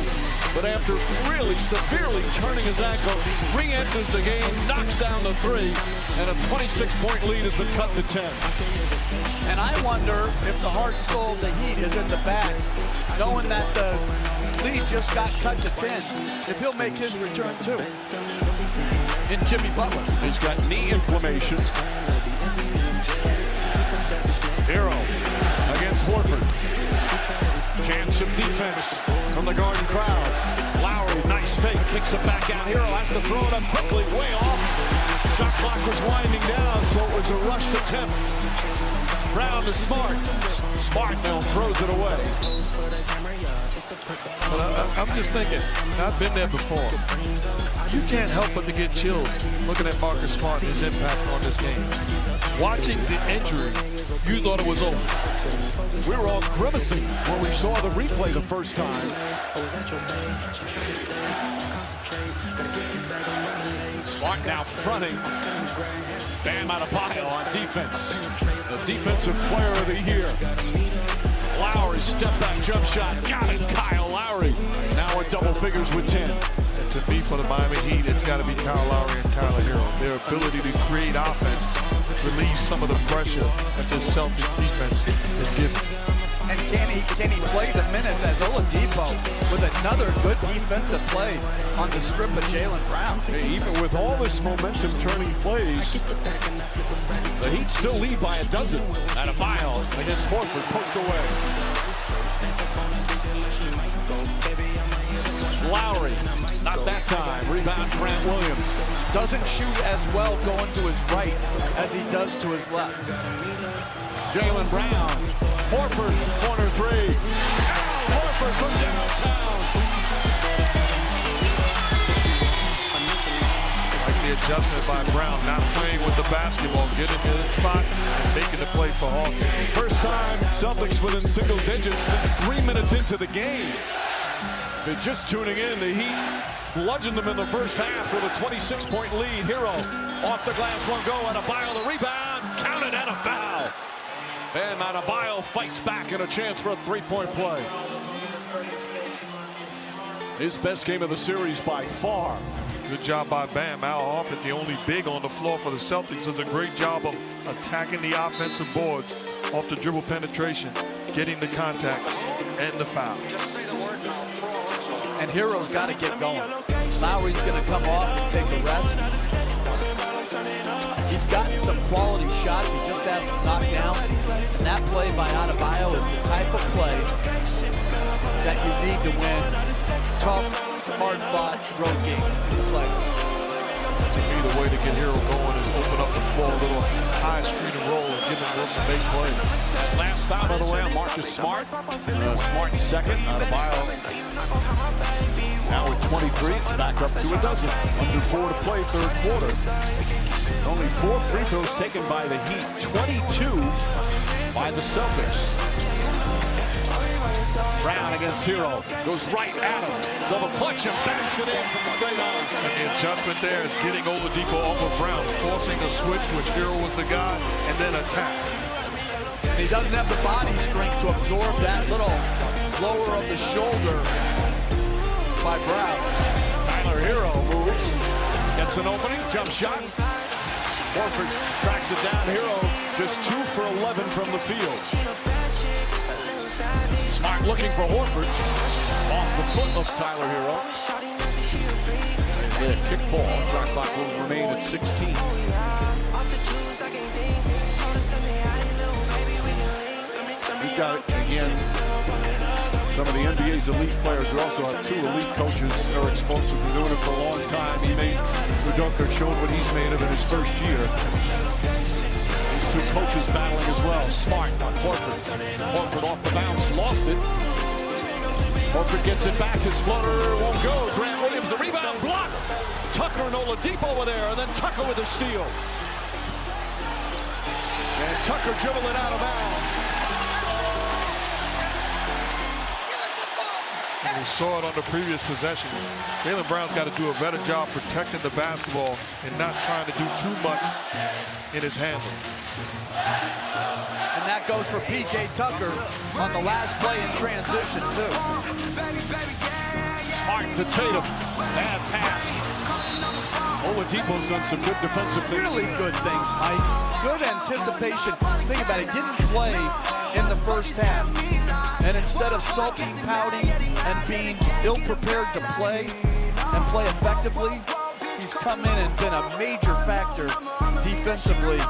but after really severely turning his ankle, re-enters the game, knocks down the three, and a 26-point lead has been cut to 10. And I wonder if the heart and soul of the Heat is in the back, knowing that the lead just got cut to 10, if he'll make his return too. In Jimmy Butler. He's got knee inflammation. Hero against Horford. Chance of defense from the Garden crowd. Lowry, nice fake, kicks it back out. Hero has to throw it up quickly, way off. Shot clock was winding down, so it was a rushed attempt. Brown to Smart. Smart now throws it away. But I'm just thinking, I've been there before. You can't help but to get chills looking at Marcus Smart and his impact on this game. Watching the injury, you thought it was over. We were all grimacing when we saw the replay the first time. Smart now fronting. Bam Adebayo on defense. The defensive player of the year. Lowry, step back jump shot. Got it, Kyle Lowry. Now in double figures with 10. And to me, for the Miami Heat, it's got to be Kyle Lowry and Tyler Hero. Their ability to create offense, relieve some of the pressure that this Celtics defense is giving. And can he play the minutes as Oladipo with another good defensive play on the strip of Jaylen Brown? Hey, even with all this momentum turning plays, the Heat still lead by a dozen. Adebayo against Horford, poked away. Lowry, not that time. Rebound, Grant Williams. Doesn't shoot as well going to his right as he does to his left. Jaylen Brown, Horford, corner three. Horford from downtown. Like the adjustment by Brown, not playing with the basketball, getting to the spot and making the play for Hawkins. First time Celtics within single digits since 3 minutes into the game. They're just tuning in. The Heat bludgeoned them in the first half with a 26-point lead. Hero off the glass, one go, Adebayo the rebound, counted and a foul. And Adebayo fights back and a chance for a three-point play. His best game of the series by far. Good job by Bam. Al Horford, the only big on the floor for the Celtics, does a great job of attacking the offensive boards off the dribble penetration, getting the contact and the foul. And Hero's got to get going. Lowry's going to come off and take a rest. He's gotten some quality shots. He just hasn't knocked down. And that play by Adebayo is the type of play that you need to win tough, hard-fought road games in the playoffs. To me, the way to get Hero going is open up the floor, a little high screen and roll, and give him Wilson big plays. Last foul, by the way, on Marcus Smart. Smart second. Adebayo now with 23. It's back up to a dozen. Under 4 to play, third quarter. Only 4 free throws taken by the Heat. 22 by the Celtics. Brown against Hero. Goes right at him. Double clutch and backs it in from straight on. And the adjustment there is getting Oladipo off of Brown, forcing a switch, which Hero was the guy, and then attack. And he doesn't have the body strength to absorb that little lower of the shoulder by Brown. Tyler Hero moves. Gets an opening. Jump shot. Horford tracks it down. Hero just 2 for 11 from the field. Smart looking for Horford. Off the foot of Tyler Hero. The kick ball. Shot clock will remain at 16. We've got, again, some of the NBA's elite players. We also have 2 elite coaches. Eric Spoelstra been doing it for a long time. He made Udoka showed what he's made of in his first year. These 2 coaches battling as well. Smart on Horford. Horford off the bounce, lost it. Horford gets it back. His floater won't go. Grant Williams, the rebound blocked. Tucker and Oladipo were there, and then Tucker with a steal. And Tucker dribbled it out of bounds. We saw it on the previous possession. Jaylen Brown's got to do a better job protecting the basketball and not trying to do too much in his handling. And that goes for P.J. Tucker on the last play in transition, too. Smart to Tatum. Bad pass. Oladipo's done some good defensive things. Really good things, Mike. Good anticipation. Think about it. He didn't play in the first half. And instead of sulking, pouting, and being ill-prepared to play and play effectively, he's come in and been a major factor defensively,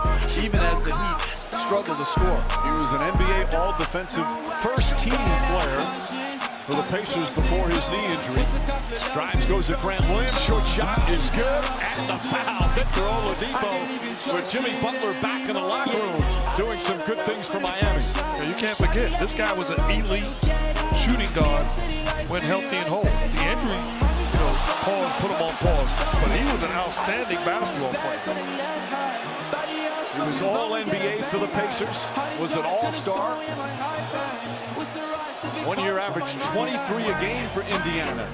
even as the Heat struggle to score. He was an NBA all-defensive first-team player for the Pacers before his knee injury. Strides goes to Grant Williams. Short shot is good. And the foul. Victor Oladipo with Jimmy Butler back in the locker room doing some good things for Miami. And you can't forget, this guy was an elite shooting guard when healthy and whole. The injury, put him on pause. But he was an outstanding basketball player. He was all-NBA for the Pacers, was an all-star. 1 year average 23 a game for Indiana.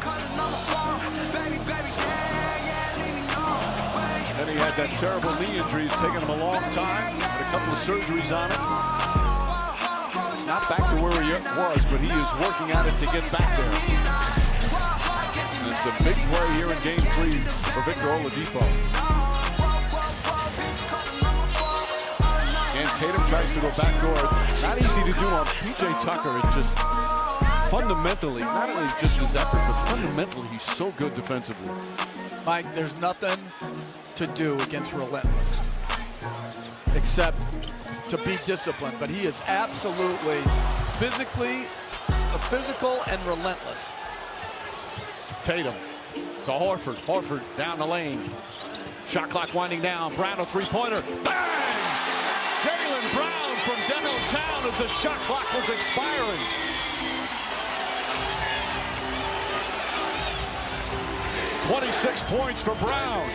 Then he had that terrible knee injury. It's taken him a long time. Had a couple of surgeries on it. He's not back to where he was, but he is working at it to get back there. And it's a big play here in Game 3 for Victor Oladipo. And Tatum tries to go backdoor. Not easy to do on P.J. Tucker. It just fundamentally, not only just his effort, but fundamentally, he's so good defensively. Mike, there's nothing to do against relentless, except to be disciplined. But he is absolutely physical and relentless. Tatum to Horford. Horford down the lane. Shot clock winding down. Brown a three-pointer. Bang! Jaylen Brown from downtown as the shot clock was expiring. .26 points for Brown.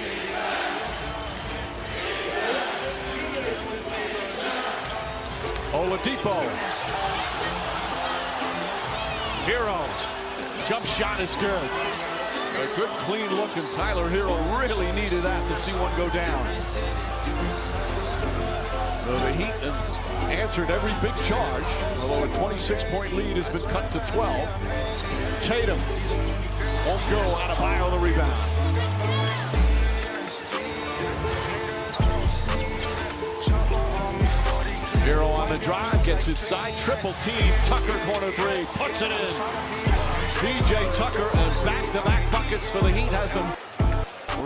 Oladipo. Hero. Jump shot is good. A good clean look, and Tyler Hero really needed that to see one go down. So the Heat answered every big charge, although a 26-point lead has been cut to 12. Tatum won't go. Out of Bio the rebound. Hero on the drive, gets inside, triple team. Tucker corner three, puts it in. P.J. Tucker and back-to-back buckets for the Heat has them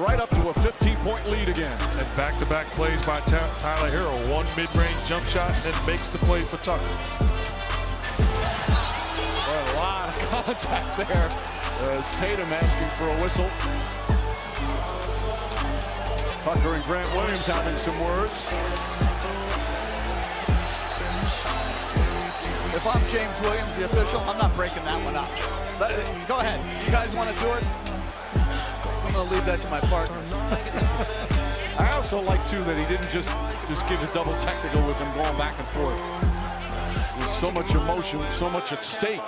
right up to a 15-point lead again. And back-to-back plays by Tyler Hero. One mid-range jump shot and then makes the play for Tucker. Well, a lot of contact there. As Tatum asking for a whistle. Tucker and Grant Williams having some words. If I'm James Williams, the official, I'm not breaking that one up. Go ahead. You guys want to do it? I'm going to leave that to my partner. I also like, too, that he didn't just give a double technical with them going back and forth. There's so much emotion, so much at stake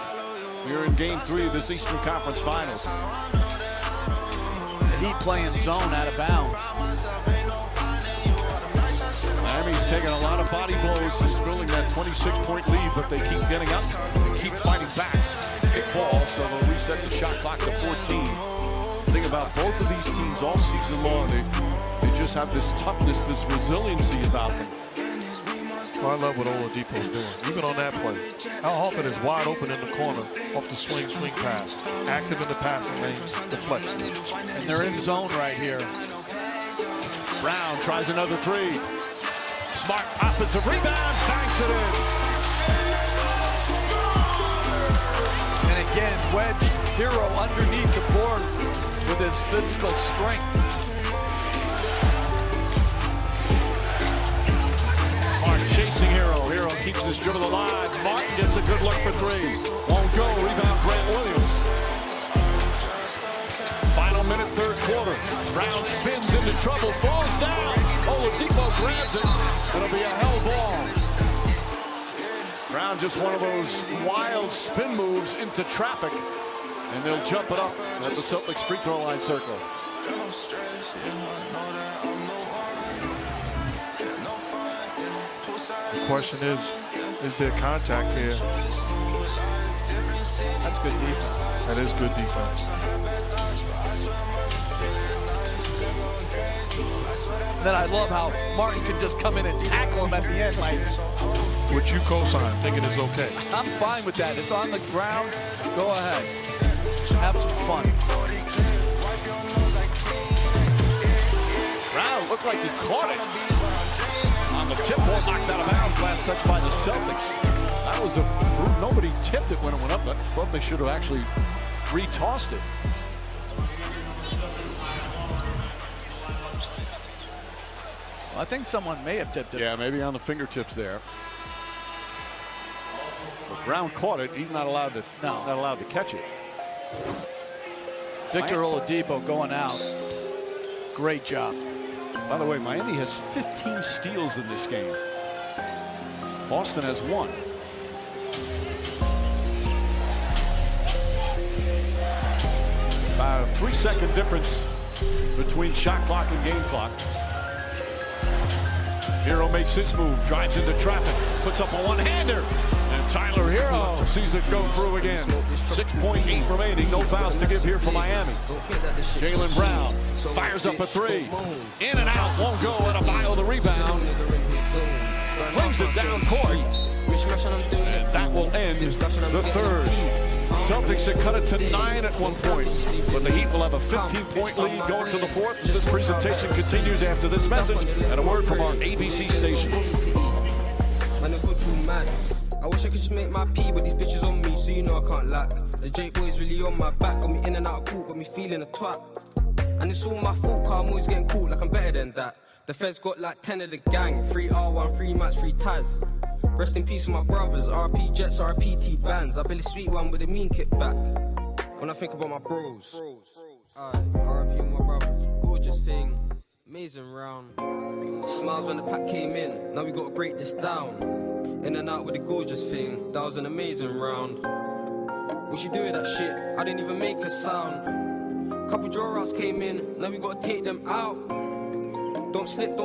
here in Game 3 of this Eastern Conference Finals. The Heat playing zone out of bounds. Miami's taking a lot of body blows since building that 26-point lead, but they keep getting up, they keep fighting back. Big ball, so they'll reset the shot clock to 14. The thing about both of these teams all season long, they just have this toughness, this resiliency about them. Well, I love what Oladipo's doing, even on that play. Al Horford is wide open in the corner off the swing pass. Active in the passing lane, deflects. And they're in zone right here. Brown tries another three. Smart offensive rebound, banks it in. And again, Wedge Hero underneath the board with his physical strength. Martin chasing Hero. Hero keeps his dribble alive. Martin gets a good look for three. Won't go. Rebound, Grant Williams. Final minute, third quarter. Brown spins into trouble, falls down. Oladipo grabs it. It'll be a hell ball. Brown just one of those wild spin moves into traffic. And they'll jump it up at the Celtics free throw line circle. The question is, is their contact here. That's good defense. That is good defense. And then I love how Martin can just come in and tackle him at the end. Like, which you co-sign, thinking it's okay. I'm fine with that. It's on the ground. Go ahead. Have some fun. Brown looked like he caught it on the tip ball, knocked out of bounds. Last touch by the Celtics. That was a nobody tipped it when it went up. I thought they should have actually retossed it. Well, I think someone may have tipped it. Yeah, maybe on the fingertips there. But Brown caught it. He's not allowed to. No. Not allowed to catch it. Victor Oladipo going out. Great job. By the way, Miami has 15 steals in this game. Boston has 1. About a 3-second difference between shot clock and game clock. Hero makes his move, drives into traffic, puts up a one-hander, and Tyler Hero sees it go through again. 6.8 remaining, no fouls to give here for Miami. Jaylen Brown fires up a 3, in and out, won't go, and Adebayo the rebound. Brings it down court, and that will end the third. Celtics had cut it to 9 at one point, but the Heat will have a 15-point lead going to the fourth. This presentation continues after this message and a word from our ABC stations. I wish I could just make my pee, but these bitches on me, so you know I can't lack. The Jake boys really on my back, got me in and out of court, got me feeling a twat. And it's all my fault, cause I'm always getting caught like I'm better than that. The feds got like 10 of the gang, 3 R1, 3 Max, 3 Taz. Rest in peace with my brothers, RP Jets, RP T bands. I Billy Sweet one with a mean kickback. When I think about my bros, RP with my brothers, gorgeous thing, amazing round. Smiles when the pack came in, now we gotta break this down. In and out with the gorgeous thing, that was an amazing round. What she do with that shit? I didn't even make a sound. Couple draw outs came in, now we gotta take them out. Don't slip,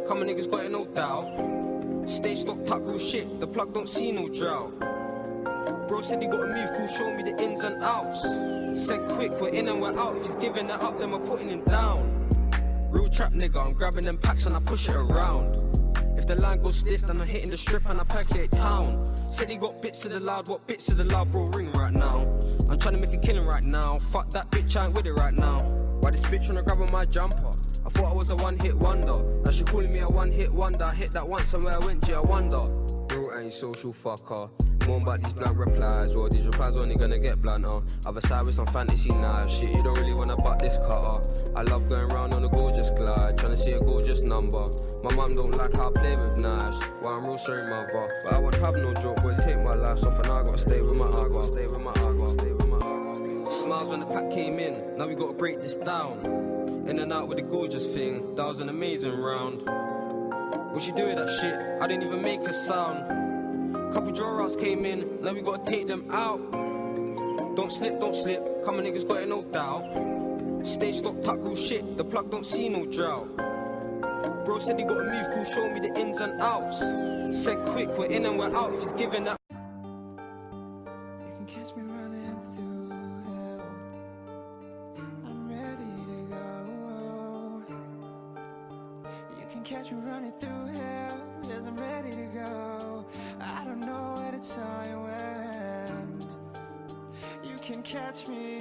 come on niggas got it no doubt. Stay stocked up, real shit, the plug don't see no drought. Bro said he gotta move, cool, show me the ins and outs. Said quick, we're in and we're out, if he's giving that up, then we're putting him down. Real trap nigga, I'm grabbing them packs and I push it around. If the line goes stiff, then I'm hitting the strip and I percolate town. Said he got bits of the loud, what bits of the loud, bro, ring right now. I'm trying to make a killing right now, fuck that bitch, I ain't with it right now. Why this bitch wanna grab on my jumper? I thought I was a one-hit wonder. Now she calling me a one-hit wonder. I hit that once and where I went, I wonder. Bro ain't social fucker. More about these blunt replies, or these replies only gonna get blunter. Other side with some fantasy knives. Shit, you don't really wanna butt this cutter. I love going round on a gorgeous glide, trying to see a gorgeous number. My mum don't like how I play with knives. Well, I'm real sorry, mother. But I would have no joke, would take my life off, and I gotta stay with my Smiles when the pack came in, now we gotta break this down. In and out with the gorgeous thing, that was an amazing round. What she do with that shit? I didn't even make a sound. Couple draw outs came in, now we gotta take them out. Don't slip, come on niggas got it no doubt. Stay stocked up, real shit, the plug don't see no drought. Bro said he gotta move, cool, show me the ins and outs. Said quick, we're in and we're out, if he's giving that. You can catch me running through hell. I'm ready to go. You can catch me running through hell. Yes, I'm ready to go. I don't know where to time when. You can catch me.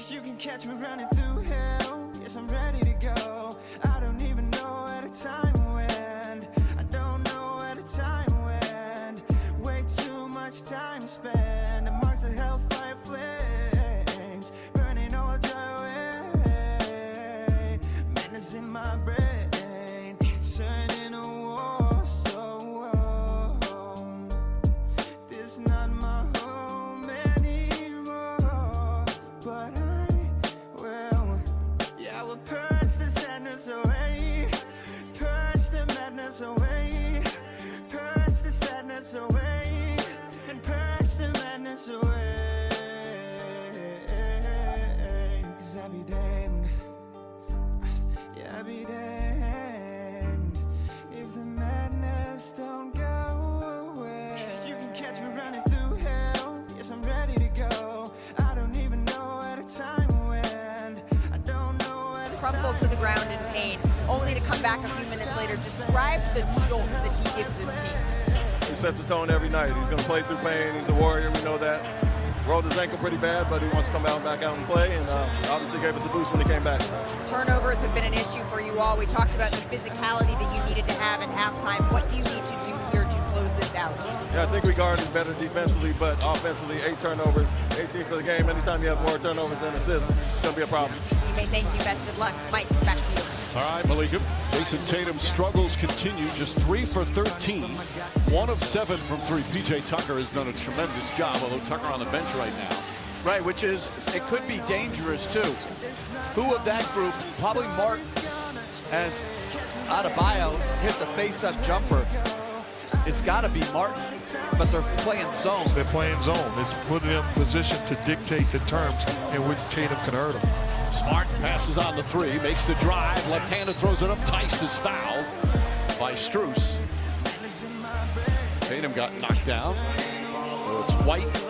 You can catch me running through hell. Yes, I'm ready to go. I don't even know where the time went. I don't know where the time went. Way too much time spent amongst the hellfire flames, burning all dry away. Madness in my brain, turning a war. So this not my home anymore. But I will purge the sadness away, purge the madness away, purge the sadness away, and purge the madness away. 'Cause I'll be damned, yeah, I'll be damned if the madness don't go. crumble to the ground in pain, only to come back a few minutes later. Describe the jolt that he gives this team. He sets the tone every night. He's going to play through pain. He's a warrior. We know that. Rolled his ankle pretty bad, but he wants to come back out and play, and obviously gave us a boost when he came back. Turnovers have been an issue for you all. We talked about the physicality that you needed to have at halftime. What do you need to do here to close this out? Yeah, I think we guarded better defensively, but offensively, 8 turnovers, 18 for the game. Anytime you have more turnovers than assists, it's going to be a problem. You may thank you. Best of luck. Mike, back to you. All right, Malika. Jason Tatum's struggles continue. Just 3 for 13. 1 of 7 from 3. P.J. Tucker has done a tremendous job, although Tucker on the bench right now. Right, which is, it could be dangerous too. Who of that group, probably Martin, as Adebayo hits a face-up jumper. It's got to be Martin, but they're playing zone. They're playing zone. It's putting them in position to dictate the terms in which Tatum can hurt them. Smart passes on the 3, makes the drive, left-handed throws it up. Tice is fouled by Strus. Tatum got knocked down. So it's White,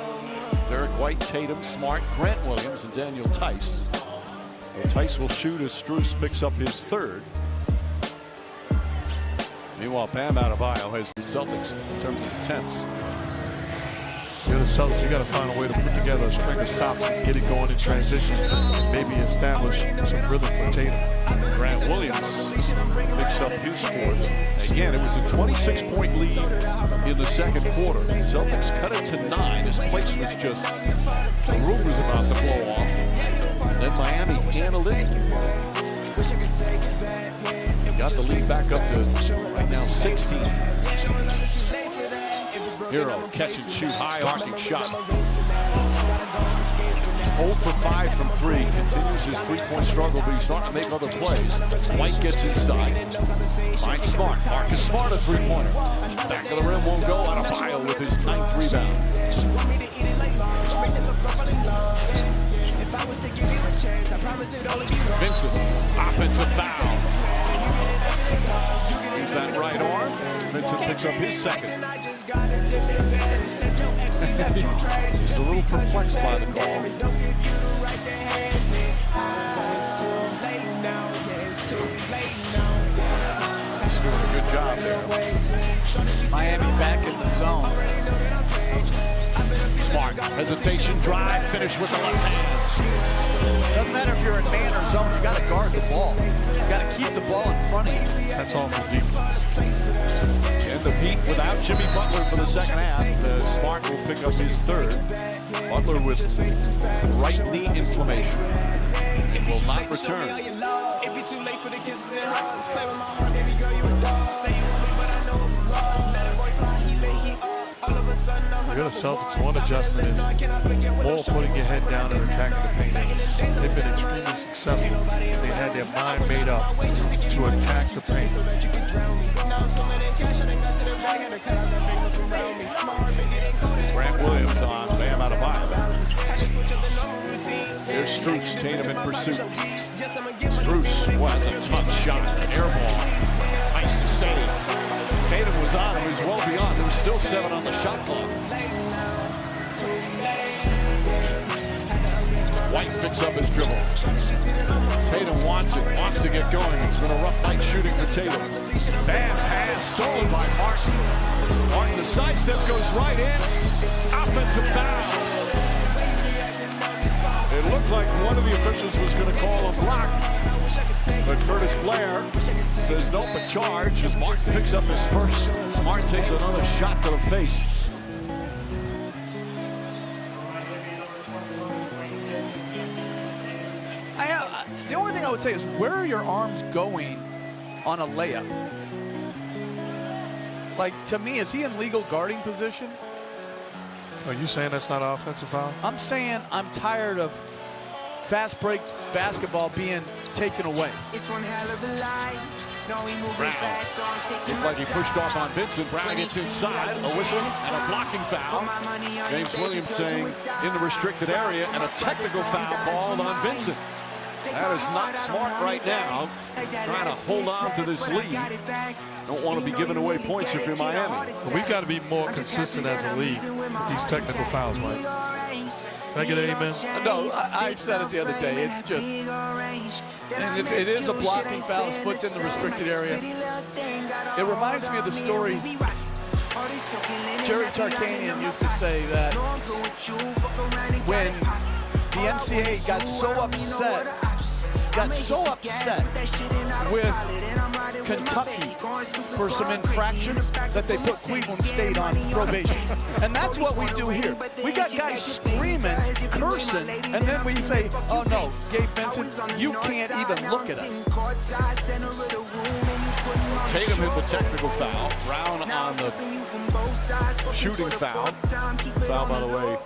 Derek White, Tatum, Smart, Grant Williams, and Daniel Tice. So Tice will shoot as Strus picks up his 3rd. Meanwhile, Bam Adebayo has the Celtics in terms of attempts. The Celtics, you got to find a way to put together a string of stops and get it going in transition, and maybe establish some rhythm for Tatum. Grant Williams picks up his 4th. Again, it was a 26-point lead in the second quarter. The Celtics cut it to 9 as place was just, the roof was about to blow off. Then Miami handled it. Got the lead back up to right now 16. Hero catch and shoot, high arcing shot. 0 for 5 from 3. Continues his 3-point struggle, but he's starting to make other plays. White gets inside. Finds Smart. Marcus Smart, a 3-pointer. Back of the rim won't go. Adebayo with his 9th rebound. Vincent, offensive foul. Use that right arm. Vincent picks up his 2nd. He's a little perplexed by the call. He's doing a good job there. Miami back in the zone. Smart, hesitation, drive, finish with the left hand. Doesn't matter if you're in man or zone, you got to guard the ball. You got to keep the ball in front of you. That's awful defense. And the Heat without Jimmy Butler for the second half. Smart will pick up his 3rd. Butler with right knee inflammation. It will not return. The Celtics, one adjustment is more putting your head down and attacking the paint. They've been extremely successful. They had their mind made up to attack the paint. Grant Williams on Bam Adebayo. There's Strus, Tatum in pursuit. Strus, well, that's a tough shot. Air ball. Nice to save. Tatum was on him. He was well beyond. There was still 7 on the shot clock. White picks up his dribble. Tatum wants it, wants to get going. It's been a rough night shooting for Tatum. Bam pass stolen by Martin. Martin, the sidestep goes right in. Offensive foul. It looked like one of the officials was going to call a block, but Curtis Blair says no, but charge as Martin picks up his 1st. Smart takes another shot to the face. The only thing I would say is, where are your arms going on a layup? Like, to me, is he in legal guarding position? Are you saying that's not an offensive foul? I'm saying I'm tired of fast break basketball being taken away. Brown looked like he pushed off on Vincent. Brown gets inside, a whistle and a blocking foul. James Williams saying in the restricted area, and a technical foul called on Vincent. That is not smart right now. Trying to hold on to this lead. Don't want to be giving away points if you're Miami. But we've got to be more consistent as a league with these technical fouls, Mike. Can I get an amen? No, I said it the other day. It's just, and it is a blocking foul. His foot's in the restricted area. It reminds me of the story Jerry Tarkanian used to say that when the NCAA got so upset with Kentucky for some infractions that they put Cleveland State on probation. And that's what we do here. We got guys screaming, cursing, and then we say, oh no, Gabe Vincent, you can't even look at us. Tatum hit the technical foul. Brown on the shooting foul. Foul, by the way,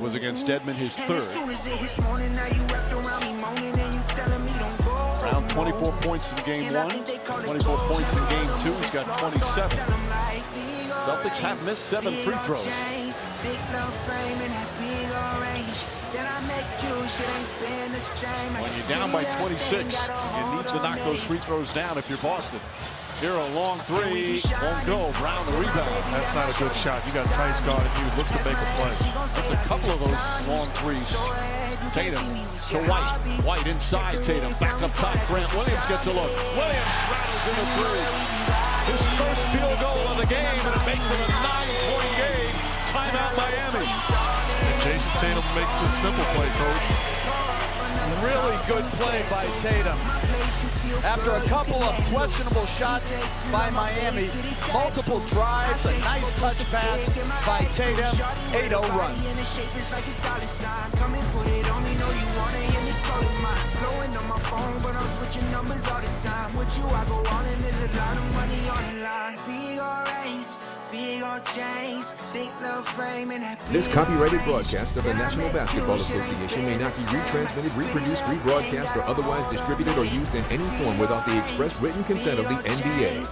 was against Dedmon, his third. Brown 24 points in game 1, 24 points in game 2. He's got 27. Celtics have missed 7 free throws. When you're down by 26, you need to knock those free throws down if you're Boston. Here a long three, won't go. Brown the rebound. That's not a good shot. You got Tice guarding you. Look to make a play. That's a couple of those long threes. Tatum to White. White inside Tatum. Back up top. Grant Williams gets a look. Williams rattles in a three. His first field goal of the game, and it makes it a 9-point game. Timeout Miami. Jason Tatum makes a simple play, coach. Really good play by Tatum. After a couple of questionable shots by Miami, multiple drives, a nice touch pass by Tatum, 8-0 run. This copyrighted broadcast of the National Basketball Association may not be retransmitted, reproduced, rebroadcast, or otherwise distributed or used in any form without the express written consent of the NBA.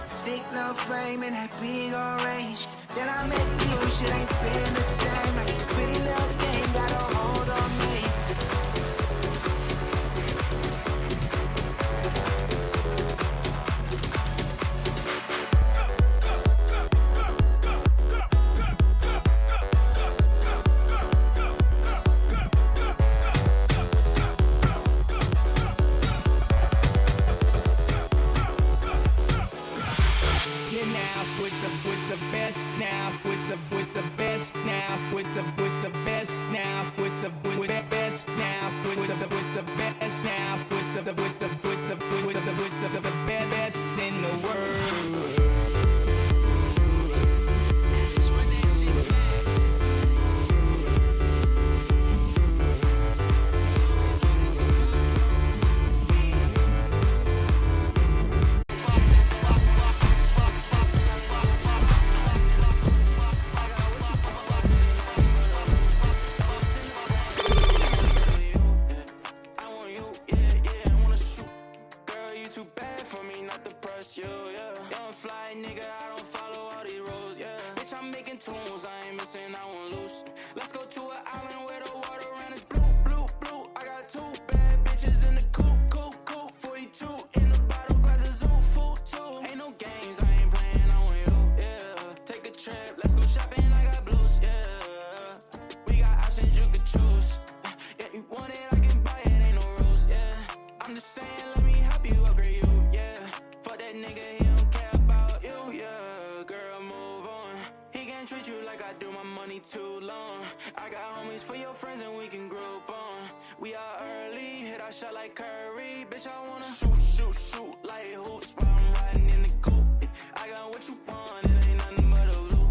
Too long. I got homies for your friends and we can group on. We are early, hit our shot like Curry. Bitch, I wanna shoot like hoops while I'm riding in the coupe. I got what you want, it ain't nothing but a loop.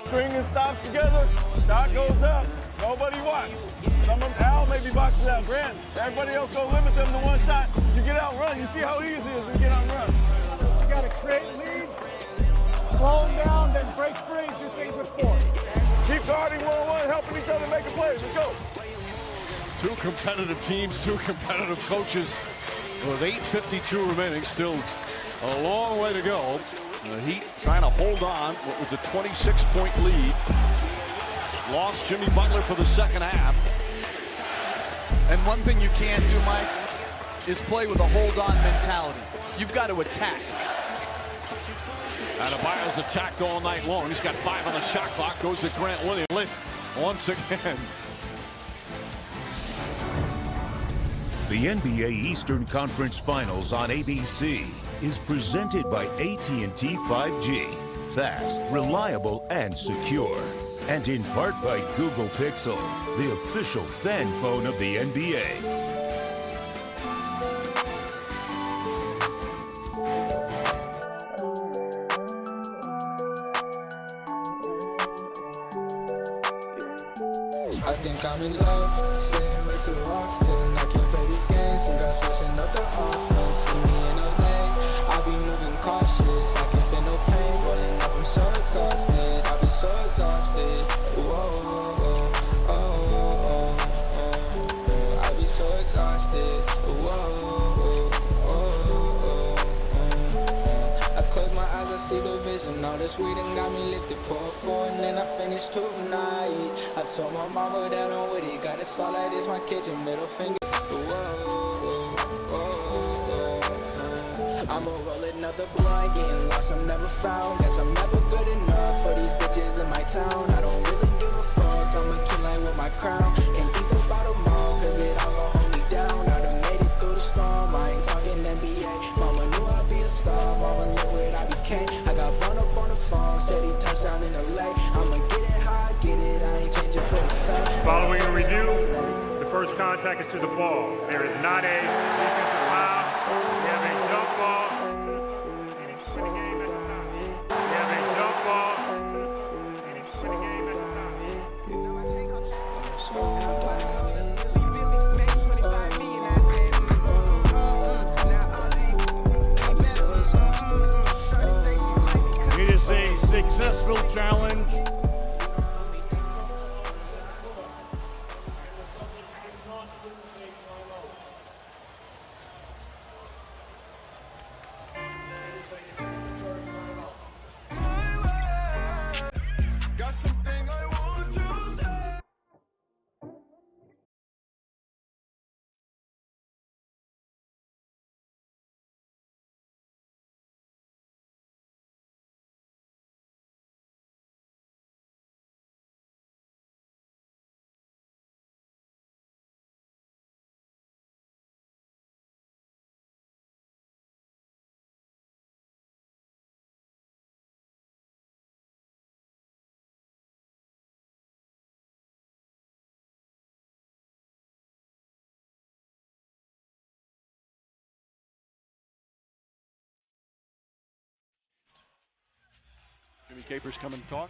String and stops together, shot goes up, nobody watch. Some of them, Al maybe boxes out, Grant. Everybody else go limit them to one shot. You get out run, you see how easy it is to get out run. You gotta create leads, slow them down, then break free, do things with force. Keep guarding one-on-one, helping each other make a play. Let's go. Two competitive teams, two competitive coaches. With 8:52 remaining, still a long way to go. The Heat trying to hold on what was a 26-point lead. Lost Jimmy Butler for the second half. And one thing you can't do, Mike, is play with a hold-on mentality. You've got to attack. Adebayo's attacked all night long. He's got 5 on the shot clock. Goes to Grant Williams. Once again. The NBA Eastern Conference Finals on ABC is presented by AT&T 5G. Fast, reliable, and secure. And in part by Google Pixel, the official fan phone of the NBA. I think I'm in love, saying way too often. I can't play these games, you guys switching up the offense. See me in LA, I'll be moving cautious. I can feel no pain rolling up, I'm so exhausted. I'll be so exhausted. Whoa, oh, oh, oh. I'll be so exhausted. Whoa, oh, oh. I close my eyes, I see the vision. All this weed and got me lifted. Pour four and then I finish two tonight. I told my mama that I'm with it. Got it all like this, my kitchen, middle finger. I'ma roll another blunt, getting lost, I'm never found. Guess I'm never good enough for these bitches in my town. I don't really give a fuck, I'ma kill like with my crown. Can't think about them all, cause it all gon' hold me down. I done made it through the storm, I ain't talking NBA. Mama knew I'd be a star, mama look what I became. I got Vaughn up on the phone, said he touchdown in LA. I'ma get it how I get it, I ain't changing for the fact. Following a review, the first contact is to the ball. There is not a defensive foul. We have a jump ball. And it's for the game at the time. We have a jump ball. And it's for the game at the time. It is a successful challenge. Jimmy Capers come and talk.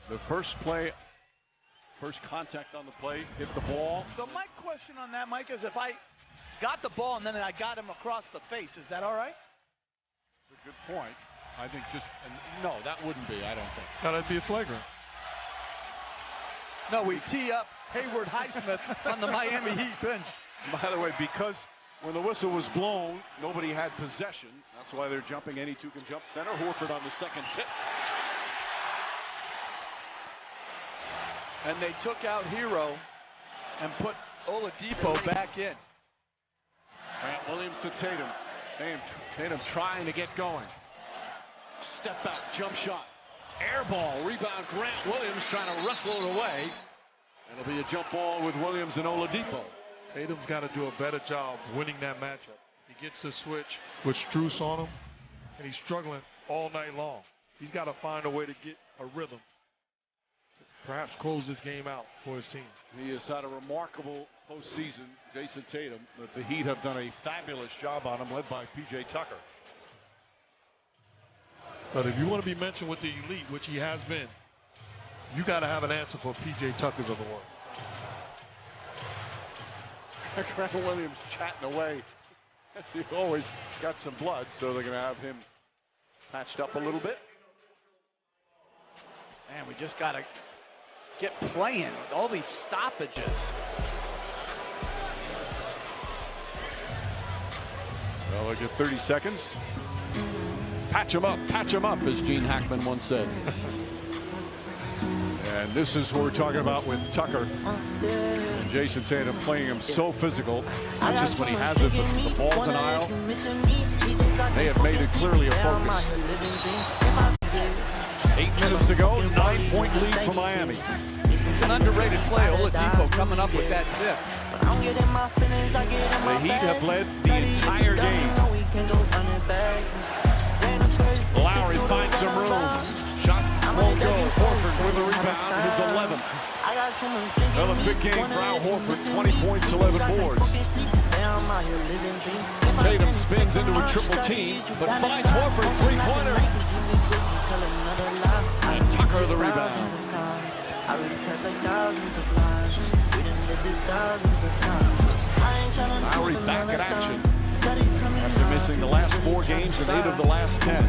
The first play, first contact on the play, hit the ball. So my question on that, Mike, is if I got the ball and then I got him across the face, is that all right? It's a good point. I think no, that wouldn't be, I don't think. That'd be a flagrant. No, we tee up Hayward Highsmith on the Miami Heat bench. By the way, because when the whistle was blown, nobody had possession. That's why they're jumping. Any two can jump center. Horford on the second tip. And they took out Hero and put Oladipo back in. Grant Williams to Tatum. Tatum trying to get going. Step back, jump shot. Air ball, rebound. Grant Williams trying to wrestle it away. It'll be a jump ball with Williams and Oladipo. Tatum's got to do a better job winning that matchup. He gets the switch with Strus on him, and he's struggling all night long. He's got to find a way to get a rhythm, perhaps close this game out for his team. He has had a remarkable postseason, Jason Tatum, but the Heat have done a fabulous job on him, led by P.J. Tucker. But if you want to be mentioned with the elite, which he has been, you got to have an answer for P.J. Tuckers of the world. Grant Williams chatting away. He always got some blood, so they're going to have him patched up a little bit. Man, we just got to get playing with all these stoppages. Well, they get 30 seconds. Patch him up, as Gene Hackman once said. And this is what we're talking about with Tucker and Jason Tatum, playing him so physical, not just when he has it, but the ball denial. They have made it clearly a focus. 8 minutes to go, 9-point lead for Miami. It's an underrated play. Oladipo coming up with that tip. The Heat have led the entire game. Lowry finds some room. Shot won't go. Horford with the rebound. His 11th. Another big game for Al Horford. 20 points, 11 boards. Tatum spins into a triple team, but finds Horford three-pointer. And Tucker the rebound. Lowry back in action. After missing the last 4 games and 8 of the last 10.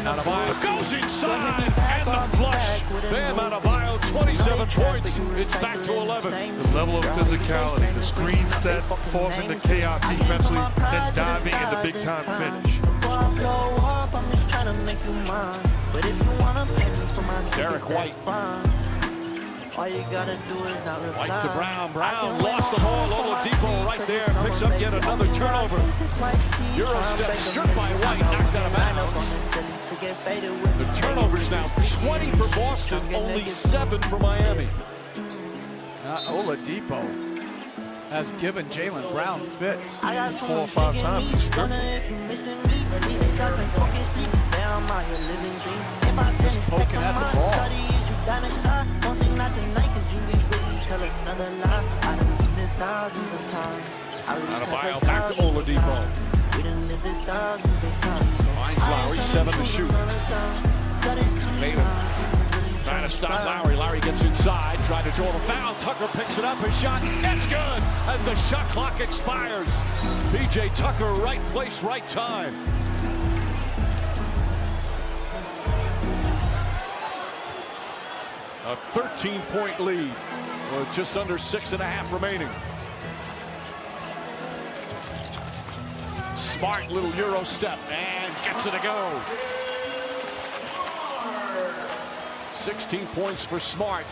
Adebayo goes inside and the flush. Bam Adebayo, 27 points. It's back to 11. The level of physicality, the screen set, forcing the chaos defensively, then diving in the big time finish. Derek White. All you gotta do is not reply. White to Brown. Brown lost the ball. Oladipo right there. Picks up yet another turnover. Euro step stripped by White. Knocked out of bounds. The turnovers now 20 for Boston. Only 7 for Miami. Oladipo has given Jaylen Brown fits 4 or 5 times. He's stripped. Just poking at the ball. Adebayo back to Oladipo. Finds Lowry, 7 to shoot. Tatum trying to stop Lowry. Lowry gets inside, tried to draw the foul. Tucker picks it up, his shot. It's good as the shot clock expires. PJ Tucker, right place, right time. A 13-point lead with just under 6.5 remaining. Smart little Euro step and gets it to go. 16 points for Smart.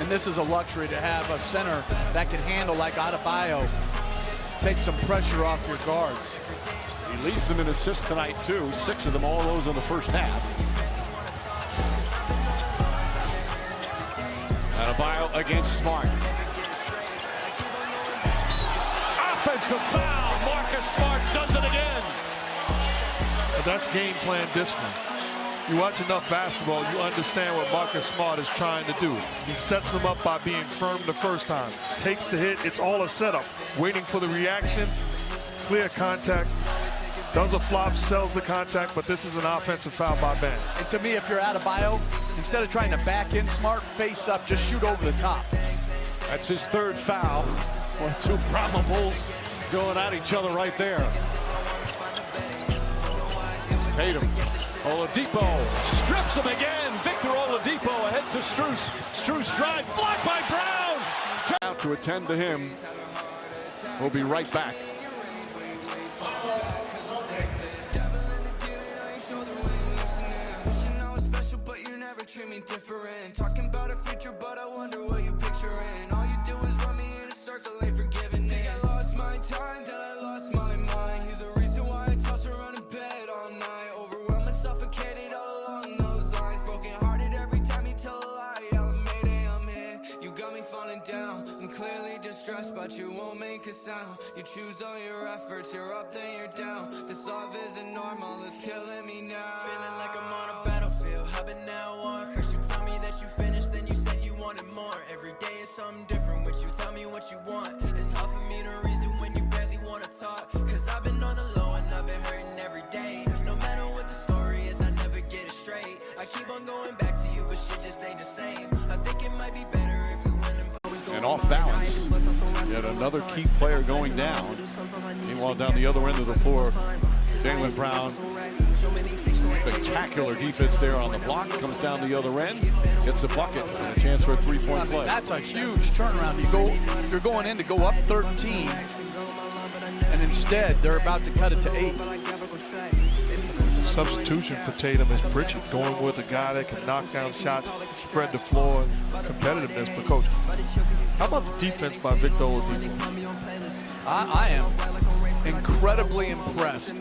And this is a luxury to have a center that can handle like Adebayo. Take some pressure off your guards. He leads them in assists tonight, too. 6 of them, all those in the first half. Adebayo against Smart. Offensive foul. Marcus Smart does it again. But that's game plan discipline. You watch enough basketball, you understand what Marcus Smart is trying to do. He sets them up by being firm the first time. Takes the hit. It's all a setup. Waiting for the reaction. Clear contact. Does a flop, sells the contact, but this is an offensive foul by Ben. And to me, if you're Adebayo, instead of trying to back in Smart, face up, just shoot over the top. That's his 3rd foul. Well, 2 probables going at each other right there. Tatum. Oladipo strips him again. Victor Oladipo ahead to Strus. Strus drive, blocked by Brown. Out to attend to him. We'll be right back. Treat me different. Talking about a future, but I wonder what you picturing. All you do is run me in a circle, ain't forgiving it. I lost my time, then I lost my mind. You're the reason why I toss around in bed all night. Overwhelmed and suffocated all along those lines. Broken hearted every time you tell a lie. Yelling Mayday, I'm here. You got me falling down. I'm clearly distressed, but you won't make a sound. You choose all your efforts, you're up, then you're down. This love isn't normal, it's killing me now. Feeling like I'm on a battlefield, I've been now on. First you tell me that you finished, then you said you wanted more. Every day is something different, which you tell me what you want. It's hard for me to reason when you barely wanna talk. Cause I've been on the low and I've been hurting every day. No matter what the story is, I never get it straight. I keep on going back to you, but shit just ain't the same. I think it might be better if we win And off balance. Yet another key player going down. Meanwhile, down the other end of the floor, Jaylen Brown. Spectacular defense there on the block. Comes down the other end, gets a bucket, and a chance for a 3-point play. That's a huge turnaround. You're going in to go up 13, and instead they're about to cut it to 8. Substitution for Tatum is Pritchard, going with a guy that can knock down shots, spread the floor, competitiveness. But coach, how about the defense by Victor Oladipo? I am incredibly impressed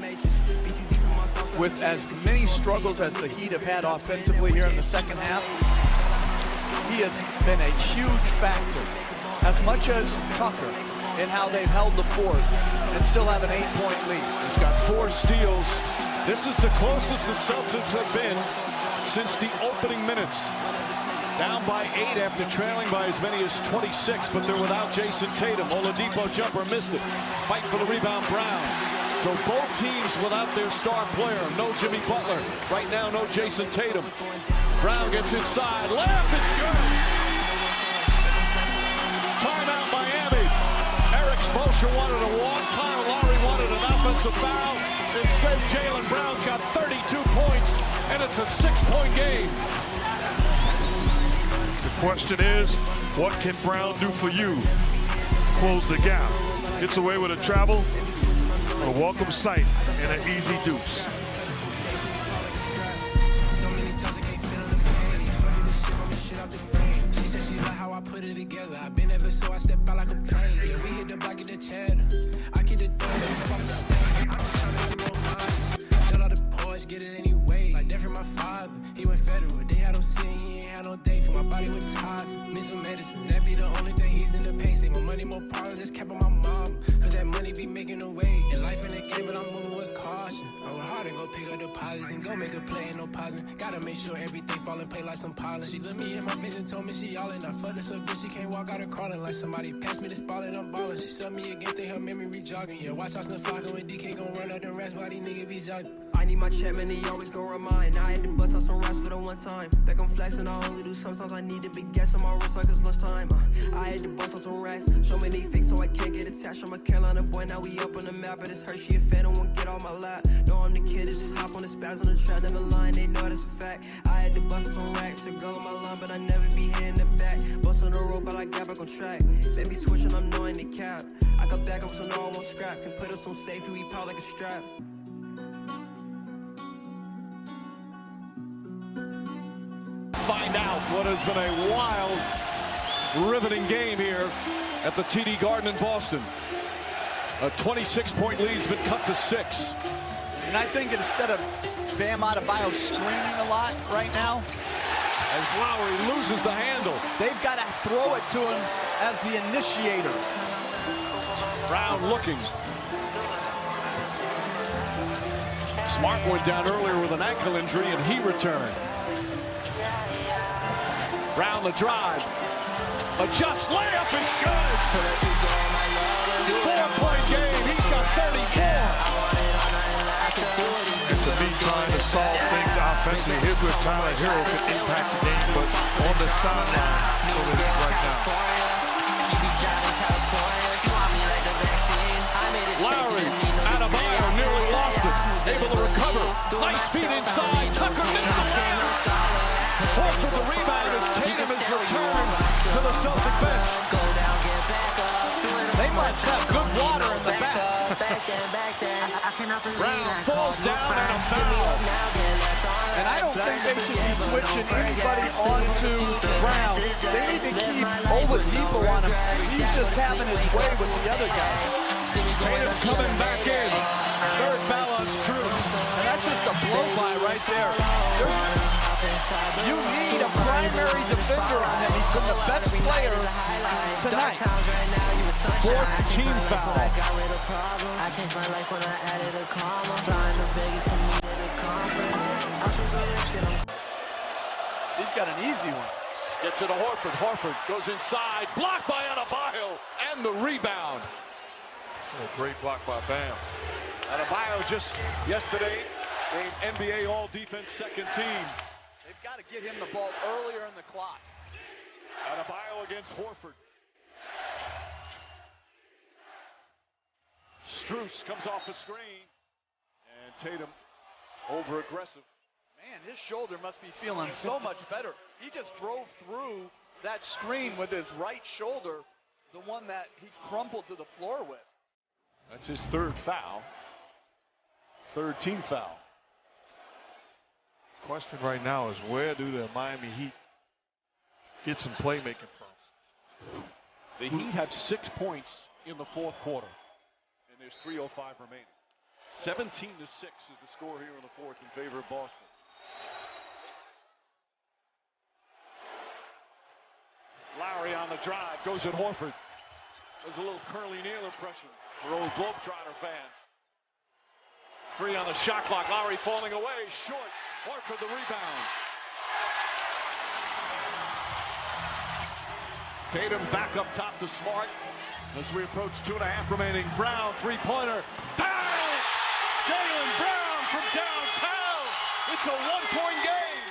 with as many struggles as the Heat have had offensively here in the second half, he has been a huge factor, as much as Tucker, in how they've held the fort and still have an 8-point lead. He's got 4 steals. This is the closest the Celtics have been since the opening minutes. Down by 8 after trailing by as many as 26, but they're without Jason Tatum. Oladipo jumper missed it. Fight for the rebound, Brown. So both teams without their star player. No Jimmy Butler. Right now, no Jason Tatum. Brown gets inside. Layup is good. Timeout, Miami. Eric Spoelstra wanted a walk. Kyle Lowry wanted an offensive foul. Instead, Jaylen Brown's got 32 points, and it's a 6-point game. The question is, what can Brown do for you? Close the gap. Gets away with a travel, a welcome sight, and an easy deuce. She said she like how I put it together. I've been ever so I step out like a plane. Yeah, we hit the block, get the cheddar. I keep the door, I'm just trying to see more minds. Shut out the porch, get it anyway. Like that from my father, he went federal. They had him sitting, he ain't had no day for my body with toxins. Miss some medicine, that be the only thing he's in the pain. Say more money, more problems, just kept on my mom. Cause that money be making a way. And life in the game, but I'm moving with caution. I work hard and go pick up deposits and go make a play, ain't no pausing. Gotta make sure everything fall in play like some pollen. She looked me in my face and told me she all in. I fucked her so good she can't walk out of crawling. Like somebody passed me the ball and I'm ballin'. She subbed me again, think her memory jogging. Yeah, watch out, Slim Flocka when DK gon' run up the rest while these niggas be jogging. I need my check, man, he always gon' remind. I had to bust out some raps for the one time. Think I'm flexing, I only do sometimes. I need to big gas on my wrist like it's lunchtime. I had to bust out some racks. Show me they fake so I can't get attached. I'm a Carolina boy, now we up on the map. But it's her, she a fan, don't want to get off my lap. No, I'm the kid, it's just hop on the spaz on the track. Never lying, they know that's a fact. I had to bust out some racks to go on my line, but I never be here in the back. Bust on the road, but I got back on track. They be switching, I'm knowing the cap. I got back up so no, I won't scrap. Can put us on safety, we pop like a strap. Find out what has been a wild, riveting game here at the TD Garden in Boston. A 26-point lead's been cut to 6. And I think instead of Bam Adebayo screening a lot right now, as Lowry loses the handle, they've got to throw it to him as the initiator. Brown looking. Smart went down earlier with an ankle injury, and he returned. Brown the drive. Adjust, layup is good. 4-point game. He's got 34. And to me, trying to solve things offensively, here's where Tyler Hero can impact the game, but on the sideline, right now. Lowry, Adebayo nearly lost it. Able to recover. Nice feed inside. Tucker missed the foul. Horford the rebound as Tatum is returned to the Celtic bench. They must have good water in the back. Brown falls down and a foul. And I don't think they should be switching anybody onto Brown. They need to keep Oladipo on him. He's just having his way with the other guy. Tatum's coming back in. Third foul on Strus. And that's just a blow-by right there. You need a primary defender on him. He's been the best player tonight. Fourth team foul. I changed my life when I added a comma. Flying to Vegas to meet with a comma. He's got an easy one. Gets it to Horford. Horford goes inside. Blocked by Adebayo. And the rebound. A great block by Bam. Adebayo just yesterday named NBA All-Defense second team. They've got to get him the ball earlier in the clock. Adebayo against Horford. Strus comes off the screen. And Tatum over-aggressive. Man, his shoulder must be feeling so much better. He just drove through that screen with his right shoulder, the one that he crumpled to the floor with. That's his third foul. Third team foul. Question right now is, where do the Miami Heat get some playmaking from? The Heat have 6 points in the fourth quarter, and there's 3:05 remaining. 17-6 is the score here in the fourth in favor of Boston. Lowry on the drive, goes at Horford. There's a little Curly Neal impression for old Globetrotter fans. 3 on the shot clock. Lowry falling away, short. Horford the rebound. Tatum back up top to Smart as we approach 2.5 remaining. Brown, three-pointer. Bang! Jaylen Brown from downtown. It's a one-point game.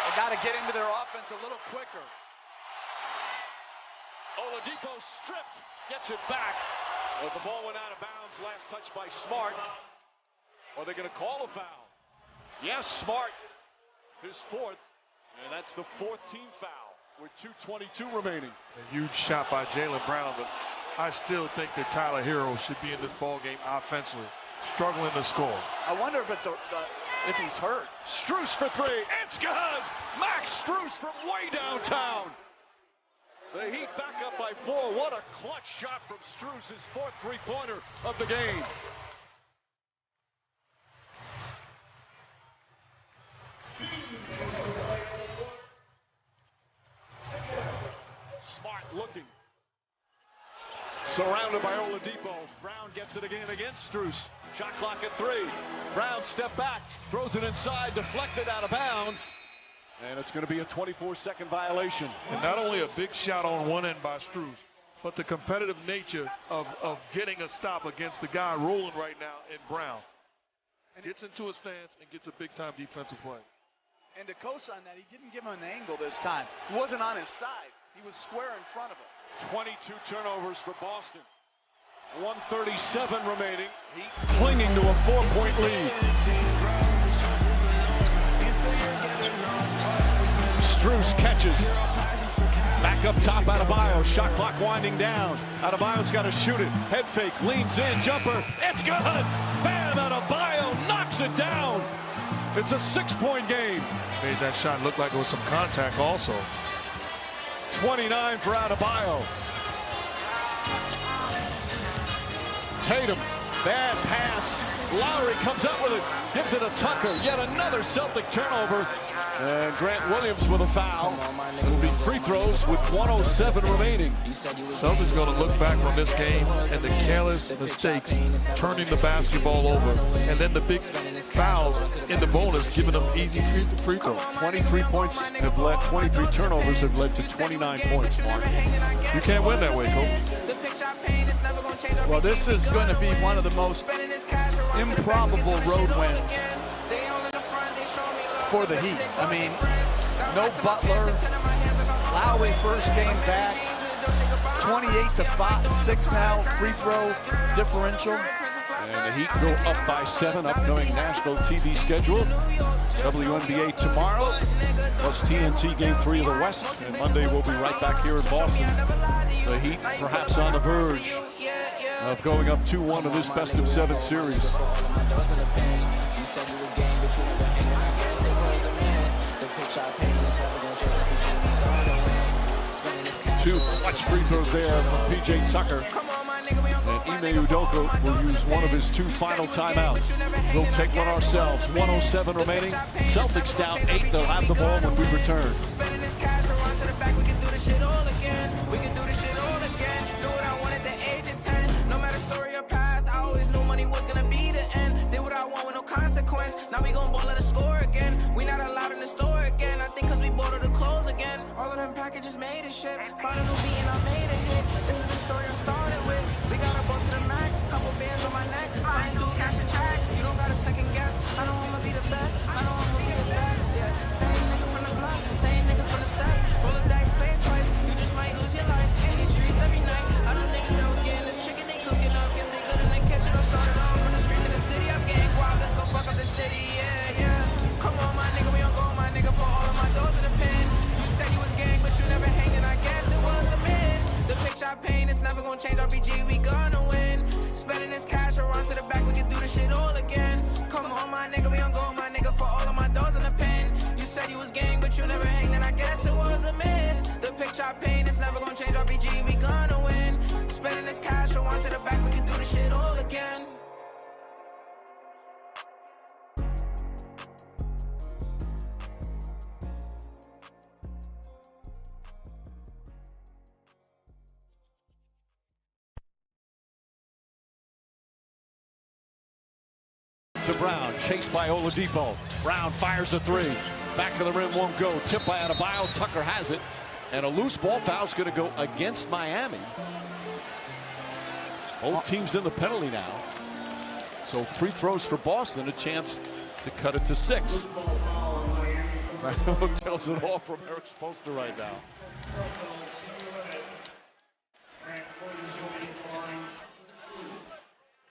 They got to get into their offense a little quicker. Oladipo stripped, gets it back. But the ball went out of bounds. Last touch by Smart. Are they going to call a foul? Yes, Smart, his fourth, and that's the 14th foul with 2:22 remaining. A huge shot by Jaylen Brown, but I still think that Tyler Hero should be in this ball game offensively, struggling to score. I wonder if it's if he's hurt. Strus for 3, it's good! Max Strus from way downtown. The Heat back up by 4. What a clutch shot from Strus, his fourth three-pointer of the game. Smart looking. Surrounded by Oladipo. Brown gets it again against Strus. Shot clock at 3. Brown step back, throws it inside, deflected out of bounds. And it's going to be a 24-second violation. And not only a big shot on one end by Strus, but the competitive nature of getting a stop against the guy rolling right now in Brown. Gets into a stance and gets a big-time defensive play. And to co-sign that, he didn't give him an angle this time. He wasn't on his side. He was square in front of him. 22 turnovers for Boston. 1:37 remaining. Heat clinging to a 4-point lead. Strus catches. Back up top, Adebayo. Shot clock winding down. Adebayo's got to shoot it. Head fake, leans in, jumper. It's good. Bam! Adebayo knocks it down. It's a 6-point game. Made that shot look like it was some contact also. 29 for Adebayo. Tatum, bad pass. Lowry comes up with it, gives it to Tucker. Yet another Celtic turnover. And Grant Williams with a foul. It'll be free throws with 1:07 remaining. Celtics going to look back on this game and the careless mistakes, turning the basketball over, and then the big fouls in the bonus, giving them easy free throws. 23 points have led, 23 turnovers have led to 29 points, Mark. You can't win that way, Coach. Well, this is going to be one of the most improbable road wins for the Heat. I mean, no Butler. Lowry first came back. 28-6 now, free throw differential. And the Heat go up by 7, upcoming national TV schedule. WNBA tomorrow, plus TNT Game 3 of the West. And Monday we'll be right back here in Boston. The Heat perhaps on the verge of going up 2-1 in this best-of-7 series. 2 clutch free throws there from P.J. Tucker. And Ime Udoka will use one of his 2 final timeouts. We'll take one ourselves. 1:07 remaining. Celtics down 8. They'll have the ball when we return. Now we gon' ball at the score again. We not allowed in the store again. I think cause we bought her the clothes again. All of them packages made a shit. Found a new beat and I made a hit. This is the story I started with. We got a boat to the max. Couple bands on my neck. I ain't do cash and track. You don't got a second guess. I know I'ma be the best. I know I'ma be the best. Yeah. Same nigga from the block. Same nigga from the steps. Roll the dice, play it twice. You just might lose your life. In these streets every night. I know niggas that was getting this chicken. They cooking up. Guess they good and they catch it. I started off from the street to the city. I'm getting guap. Let's go fuck up the city. Yeah, yeah. Come on, my nigga. We don't go, my nigga. For all of my doors in the pen. You said you was gang, but you never hanging. I guess it was a man. The picture I paint, it's never gonna change. RPG, we gonna win. Spending this cash or run to the back. We can do this shit all again. Come on, my nigga. We don't go, my nigga. For all of my doors in the pen. shot pain, it's never gonna change. RPG, we gonna win. Spending this cash, so on to the back, we can do this shit all again. To Brown, chased by Oladipo. Brown fires the three. Back of the rim won't go. Tip by Adebayo. Tucker has it. And a loose ball foul is going to go against Miami. Both teams in the penalty now. So free throws for Boston, a chance to cut it to 6. Tells it all from Eric Spoelstra right now.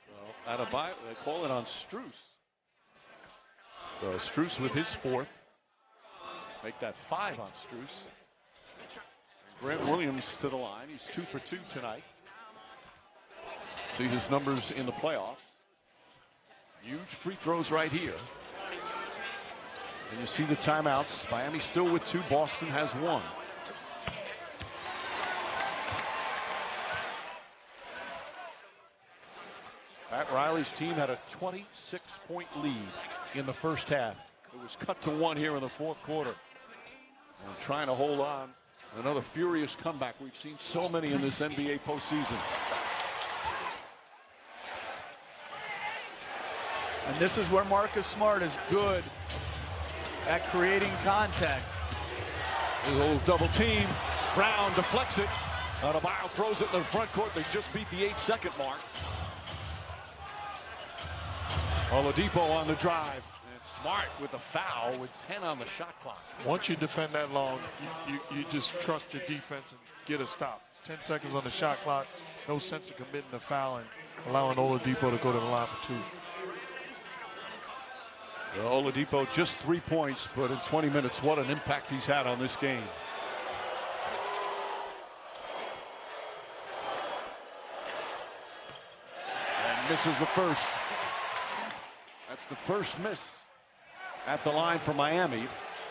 Well, Adebayo, they call it on Strus. So Strus with his 4th. Make that 5 on Strus. Grant Williams to the line. He's 2 for 2 tonight. See his numbers in the playoffs. Huge free throws right here. And you see the timeouts. Miami still with 2. Boston has 1. Pat Riley's team had a 26-point lead in the first half. It was cut to 1 here in the 4th quarter. And trying to hold on. Another furious comeback. We've seen so many in this NBA postseason. And this is where Marcus Smart is good at creating contact. There's a little double team. Brown deflects it. Adebayo throws it in the front court. They just beat the 8-second mark. Oladipo on the drive. And Smart with a foul with 10 on the shot clock. Once you defend that long, you just trust your defense and get a stop. 10 seconds on the shot clock. No sense of committing a foul and allowing Oladipo to go to the line for 2. Well, Oladipo just 3 points, but in 20 minutes, what an impact he's had on this game. And misses the first. That's the first miss at the line for Miami.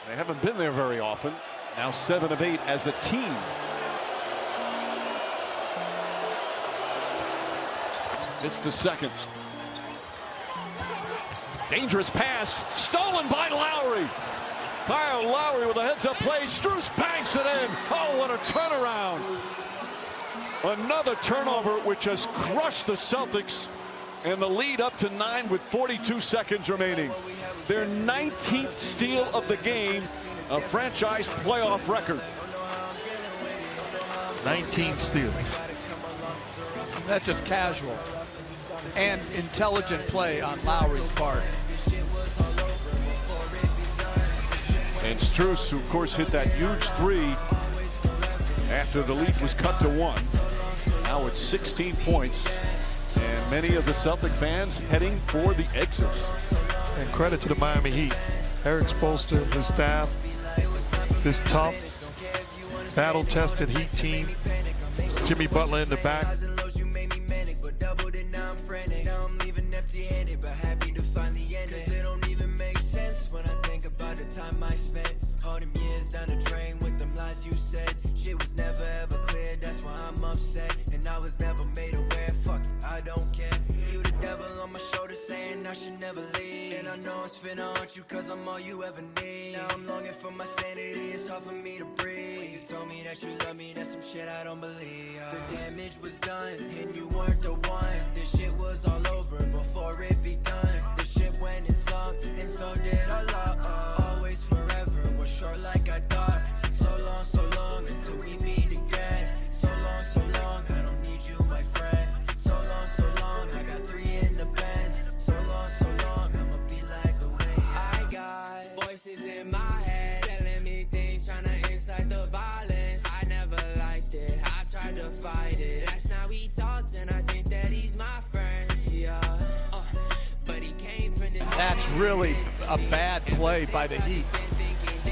They haven't been there very often. Now 7 of 8 as a team. It's the second. Dangerous pass, stolen by Lowry. Kyle Lowry with a heads-up play. Strus banks it in. Oh, what a turnaround. Another turnover which has crushed the Celtics. And the lead up to 9 with 42 seconds remaining. Their 19th steal of the game, a franchise playoff record. 19 steals. That's just casual and intelligent play on Lowry's part. And Strus, who of course hit that huge 3 after the lead was cut to 1. Now it's 16 points. And many of the Celtic fans heading for the exits. And credit to the Miami Heat. Eric Spoelstra, his staff, this tough, battle-tested Heat team. Jimmy Butler in the back. Shit was never ever clear, that's why I'm upset. And I was never made aware, fuck it, I don't care. You the devil on my shoulder saying I should never leave. And I know it's finna haunt you cause I'm all you ever need. Now I'm longing for my sanity, it's hard for me to breathe. When you told me that you love me, that's some shit I don't believe. The damage was done, and you weren't the one. This shit was all over before it begun. This shit went and sunk, and so did our love. Always forever, was short like I thought. So long until we meet again. So long, I don't need you, my friend. So long, I got 3 in the bend. So long, I'ma be like the wind. I got voices in my head telling me things, trying to incite the violence. I never liked it, I tried to fight it. Last night we talked and I think that he's my friend, yeah. But he came from the... That's really a bad play by the Heat.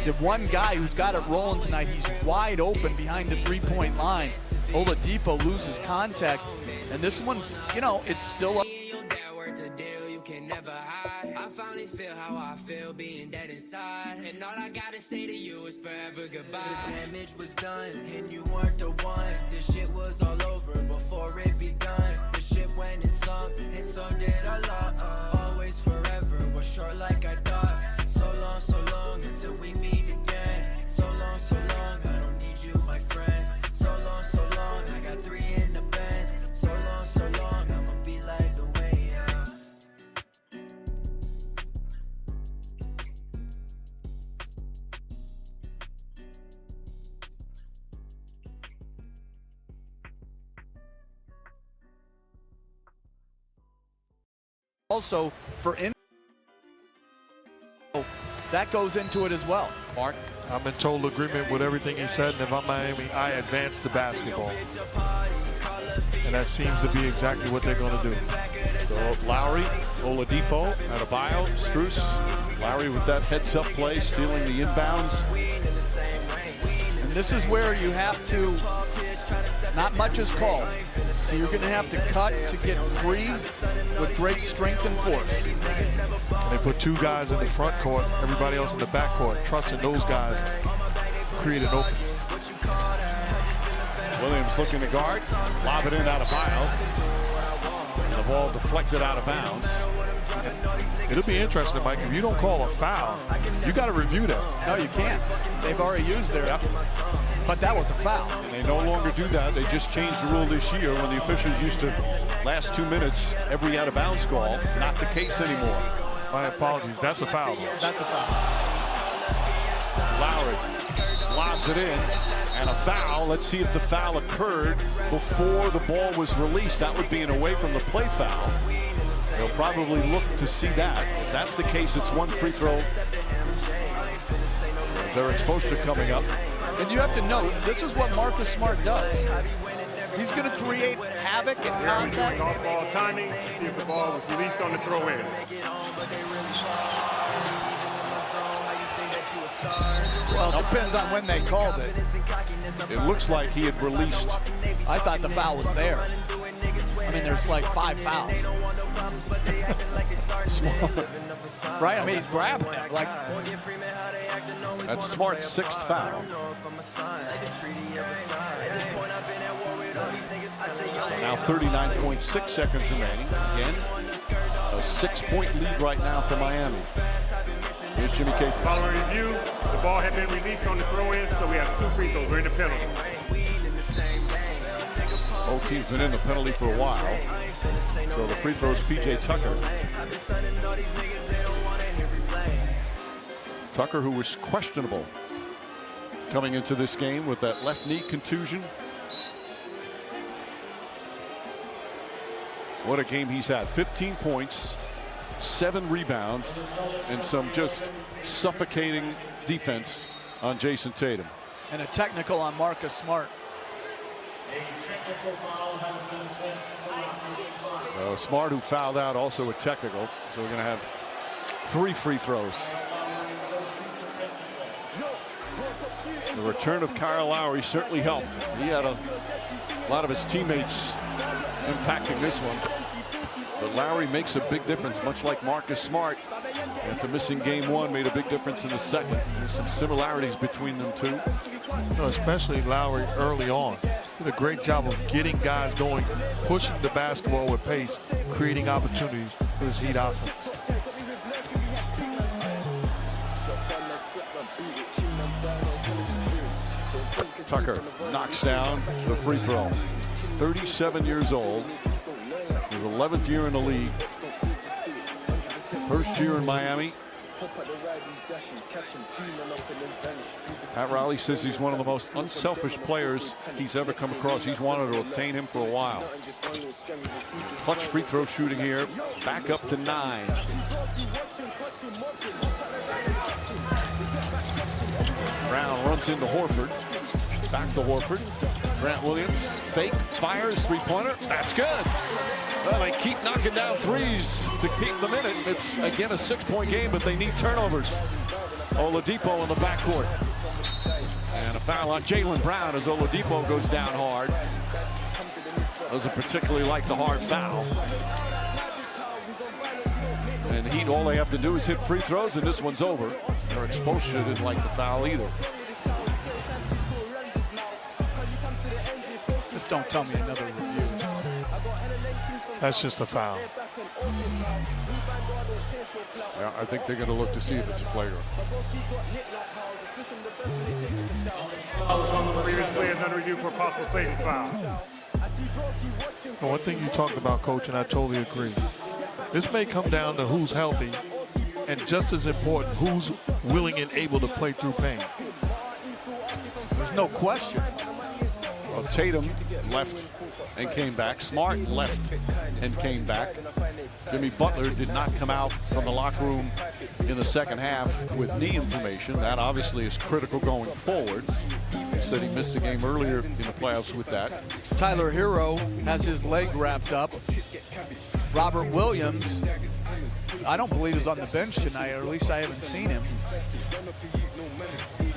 The one guy who's got it rolling tonight, he's wide open behind the 3-point line. Oladipo loses contact, and this one's, you know, it's still up. can never hide. I finally feel how I feel being dead inside. And all I gotta say to you is forever goodbye. The damage was done and you weren't the one. This shit was all over before it begun. The shit went and so did a lot. Always forever was short like I thought. So long until we meet again. So long, I don't need you, my friend. So long, I got 3 in the Benz. So long, I'ma be like the way, yeah. Also, for that goes into it as well. Mark, I'm in total agreement with everything he said, and if I'm Miami, I advance the basketball. And that seems to be exactly what they're going to do. So Lowry, Oladipo, Adebayo, Strus. Lowry with that heads-up play, stealing the inbounds. And this is where you have to, not much is called. So you're going to have to cut to get free with great strength and force. And they put 2 guys in the front court, everybody else in the back court, trusting those guys create an opening. Williams looking to guard, lob it in out of bounds. The ball deflected out of bounds. It'll be interesting, Mike, if you don't call a foul, you got to review that. No, you can't. They've already used their, but that was a foul. And they no longer do that. They just changed the rule this year when the officials used to last 2 minutes every out of bounds call. Not the case anymore. My apologies. That's a foul. That's a foul. Lowry lobs it in, and a foul. Let's see if the foul occurred before the ball was released. That would be an away from the play foul. They'll probably look to see that. If that's the case, it's 1 free throw. As Eric Spoelstra coming up. And you have to note, this is what Marcus Smart does. He's going to create havoc and contact. Off-ball timing, see if the ball was released on the throw-in. Well, it depends on when they called it. It looks like he had released. I thought the foul was there. I mean, there's like 5 fouls. Right? I mean, he's grabbing it. Like, that's Smart's 6th foul. Now 39.6 seconds remaining. Again, a 6-point lead right now for Miami. Here's Jimmy Casey. Following review, the ball had been released on the throw-in, so we have 2 free throws. We're in the penalty. Both teams been in the penalty for a while. So the free throw is P.J. Tucker. Tucker, who was questionable coming into this game with that left knee contusion. What a game he's had. 15 points, 7 rebounds, and some just suffocating defense on Jason Tatum. And a technical on Marcus Smart. Smart, who fouled out, also a technical. So we're going to have 3 free throws. The return of Kyle Lowry certainly helped. He had a lot of his teammates impacting this one. But Lowry makes a big difference, much like Marcus Smart. After missing game 1, made a big difference in the second. There's some similarities between them two. Especially Lowry early on. Did a great job of getting guys going, pushing the basketball with pace, creating opportunities for his Heat offense. Tucker knocks down the free throw. 37 years old. His 11th year in the league. First year in Miami. Pat Riley says he's one of the most unselfish players he's ever come across. He's wanted to obtain him for a while. Clutch free throw shooting here. Back up to 9. Brown runs into Horford. Back to Horford. Grant Williams fake fires 3-pointer. That's good. Well, they keep knocking down threes to keep them in it. It's again a 6-point game, but they need turnovers. Oladipo in the backcourt. And a foul on Jaylen Brown as Oladipo goes down hard. Doesn't particularly like the hard foul. the Heat, all they have to do is hit free throws, and this one's over. Their expulsion didn't like the foul either. Just don't tell me another review. That's just a foul. Yeah, I think they're going to look to see if it's a flagrant. On the previous players under review for possible safety foul. Well, one thing you talked about, Coach, and I totally agree. This may come down to who's healthy, and just as important, who's willing and able to play through pain. There's no question. Well, Tatum left and came back. Smart left and came back. Jimmy Butler did not come out from the locker room in the second half with knee inflammation. That obviously is critical going forward. He said he missed a game earlier in the playoffs with that. Tyler Hero has his leg wrapped up. Robert Williams, I don't believe is on the bench tonight, or at least I haven't seen him.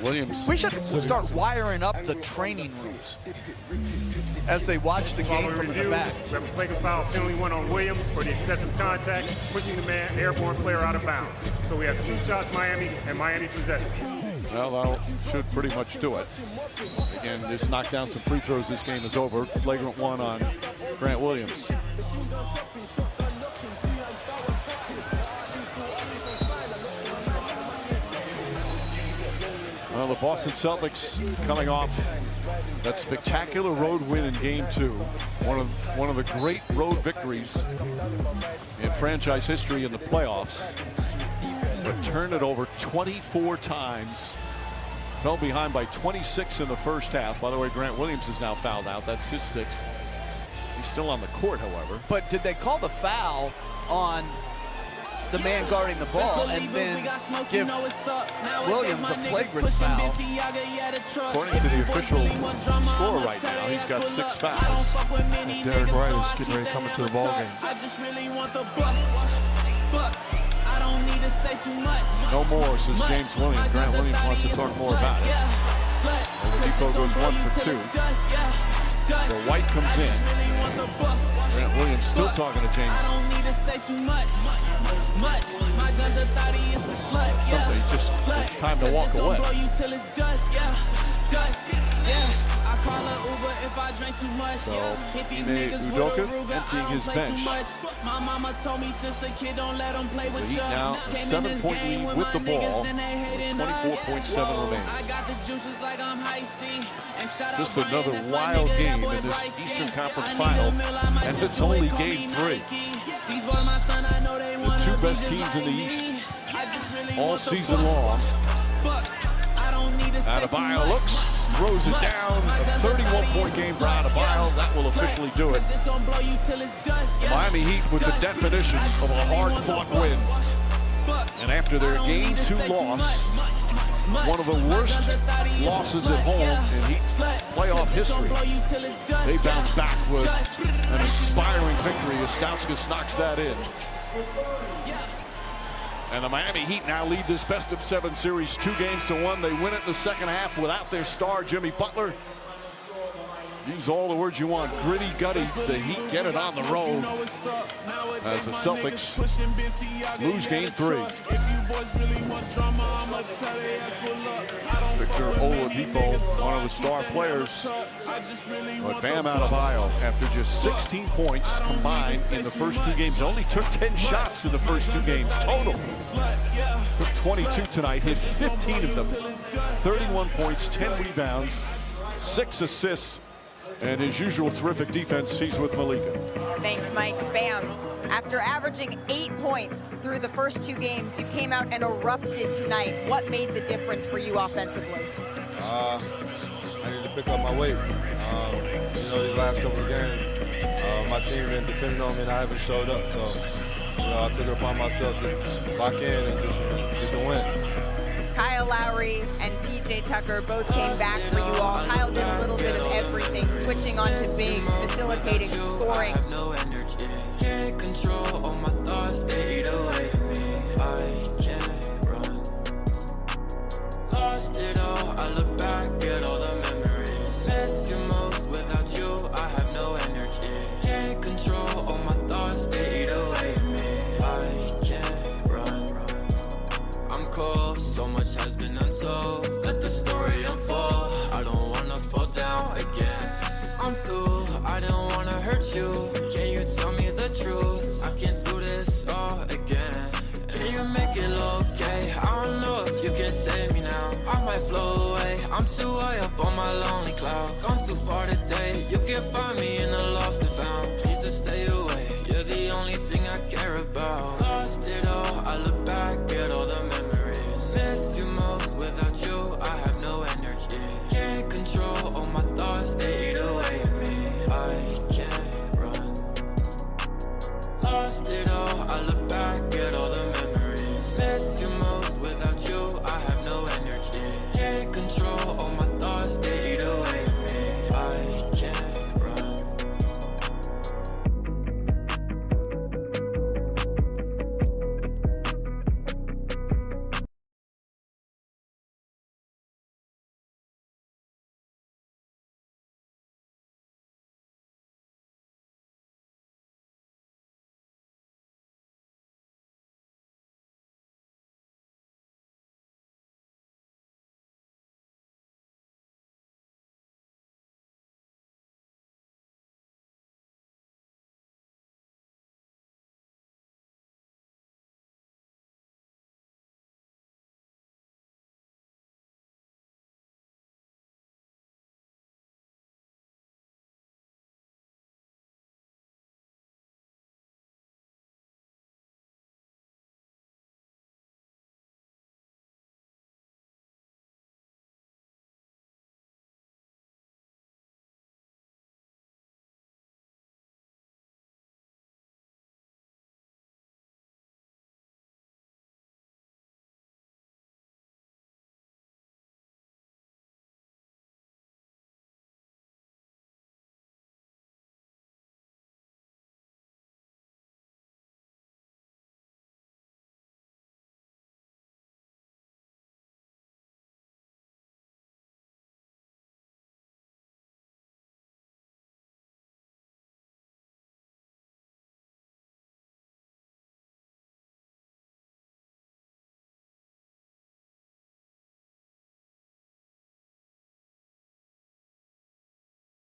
Williams. We should start wiring up the training rooms as they watch the game from the back. We have a flagrant foul, penalty one on Williams for the excessive contact, pushing the man, airborne player out of bounds. So we have 2 shots Miami, and Miami possession. Well, that should pretty much do it. Again, this knocked down some free throws. This game is over. Flagrant one on Grant Williams. Well, the Boston Celtics coming off that spectacular road win in Game 2. One of the great road victories in franchise history in the playoffs. But turned it over 24 times. Fell behind by 26 in the first half. By the way, Grant Williams is now fouled out. That's his 6th. He's still on the court, however. But did they call the foul on the man guarding the ball and then give Williams a flagrant foul? According to the official score right now, he's got 6 fouls. And Derek White is getting ready to come into the ball game. No more, says James Williams. Grant Williams wants to talk more about it. Oladipo goes 1 for 2. So White comes in. Grant Williams still talking to James. Something just, it's time to walk away. So, Ime Udoka emptying his bench. The Heat now a 7-point lead with the ball, with 24.7 remaining. Just another wild game in this Eastern Conference Final, and it's only Game 3. The 2 best teams in the East all season long. Adebayo looks, throws it down. A 31-point game for Adebayo. That will officially do it. Miami Heat with the definition of a hard-fought win. And after their Game 2 loss, one of the worst losses at home in Heat playoff history, they bounce back with an inspiring victory as Stauskas knocks that in. And the Miami Heat now lead this best-of-7 series 2-1. They win it in the second half without their star, Jimmy Butler. Use all the words you want. Gritty, gutty. The Heat get it on the road as the Celtics lose Game 3. Victor Oladipo, one of the star players. But Bam Adebayo, after just 16 points combined in the first 2 games, only took 10 shots in the first 2 games total. Took 22 tonight, hit 15 of them. 31 points, 10 rebounds, 6 assists. And his usual terrific defense, he's with Malika. Thanks, Mike. Bam. After averaging 8 points through the first 2 games, you came out and erupted tonight. What made the difference for you offensively? I need to pick up my weight. These last couple of games, my team been depending on me and I haven't showed up. So, I took it upon myself to lock in and just get the win. Kyle Lowry and PJ Tucker both came back for you all. Kyle did a little bit of everything, switching onto bigs, facilitating, scoring. No energy, can't control all my thoughts, they eat away at me. I can't run. Lost it all, I look back at all the memories. Miss you most, without you, I have no energy. Can't control all my thoughts, they eat away at me. I can't I'm too high up on my lonely cloud. Gone too far today. You can find me in the lost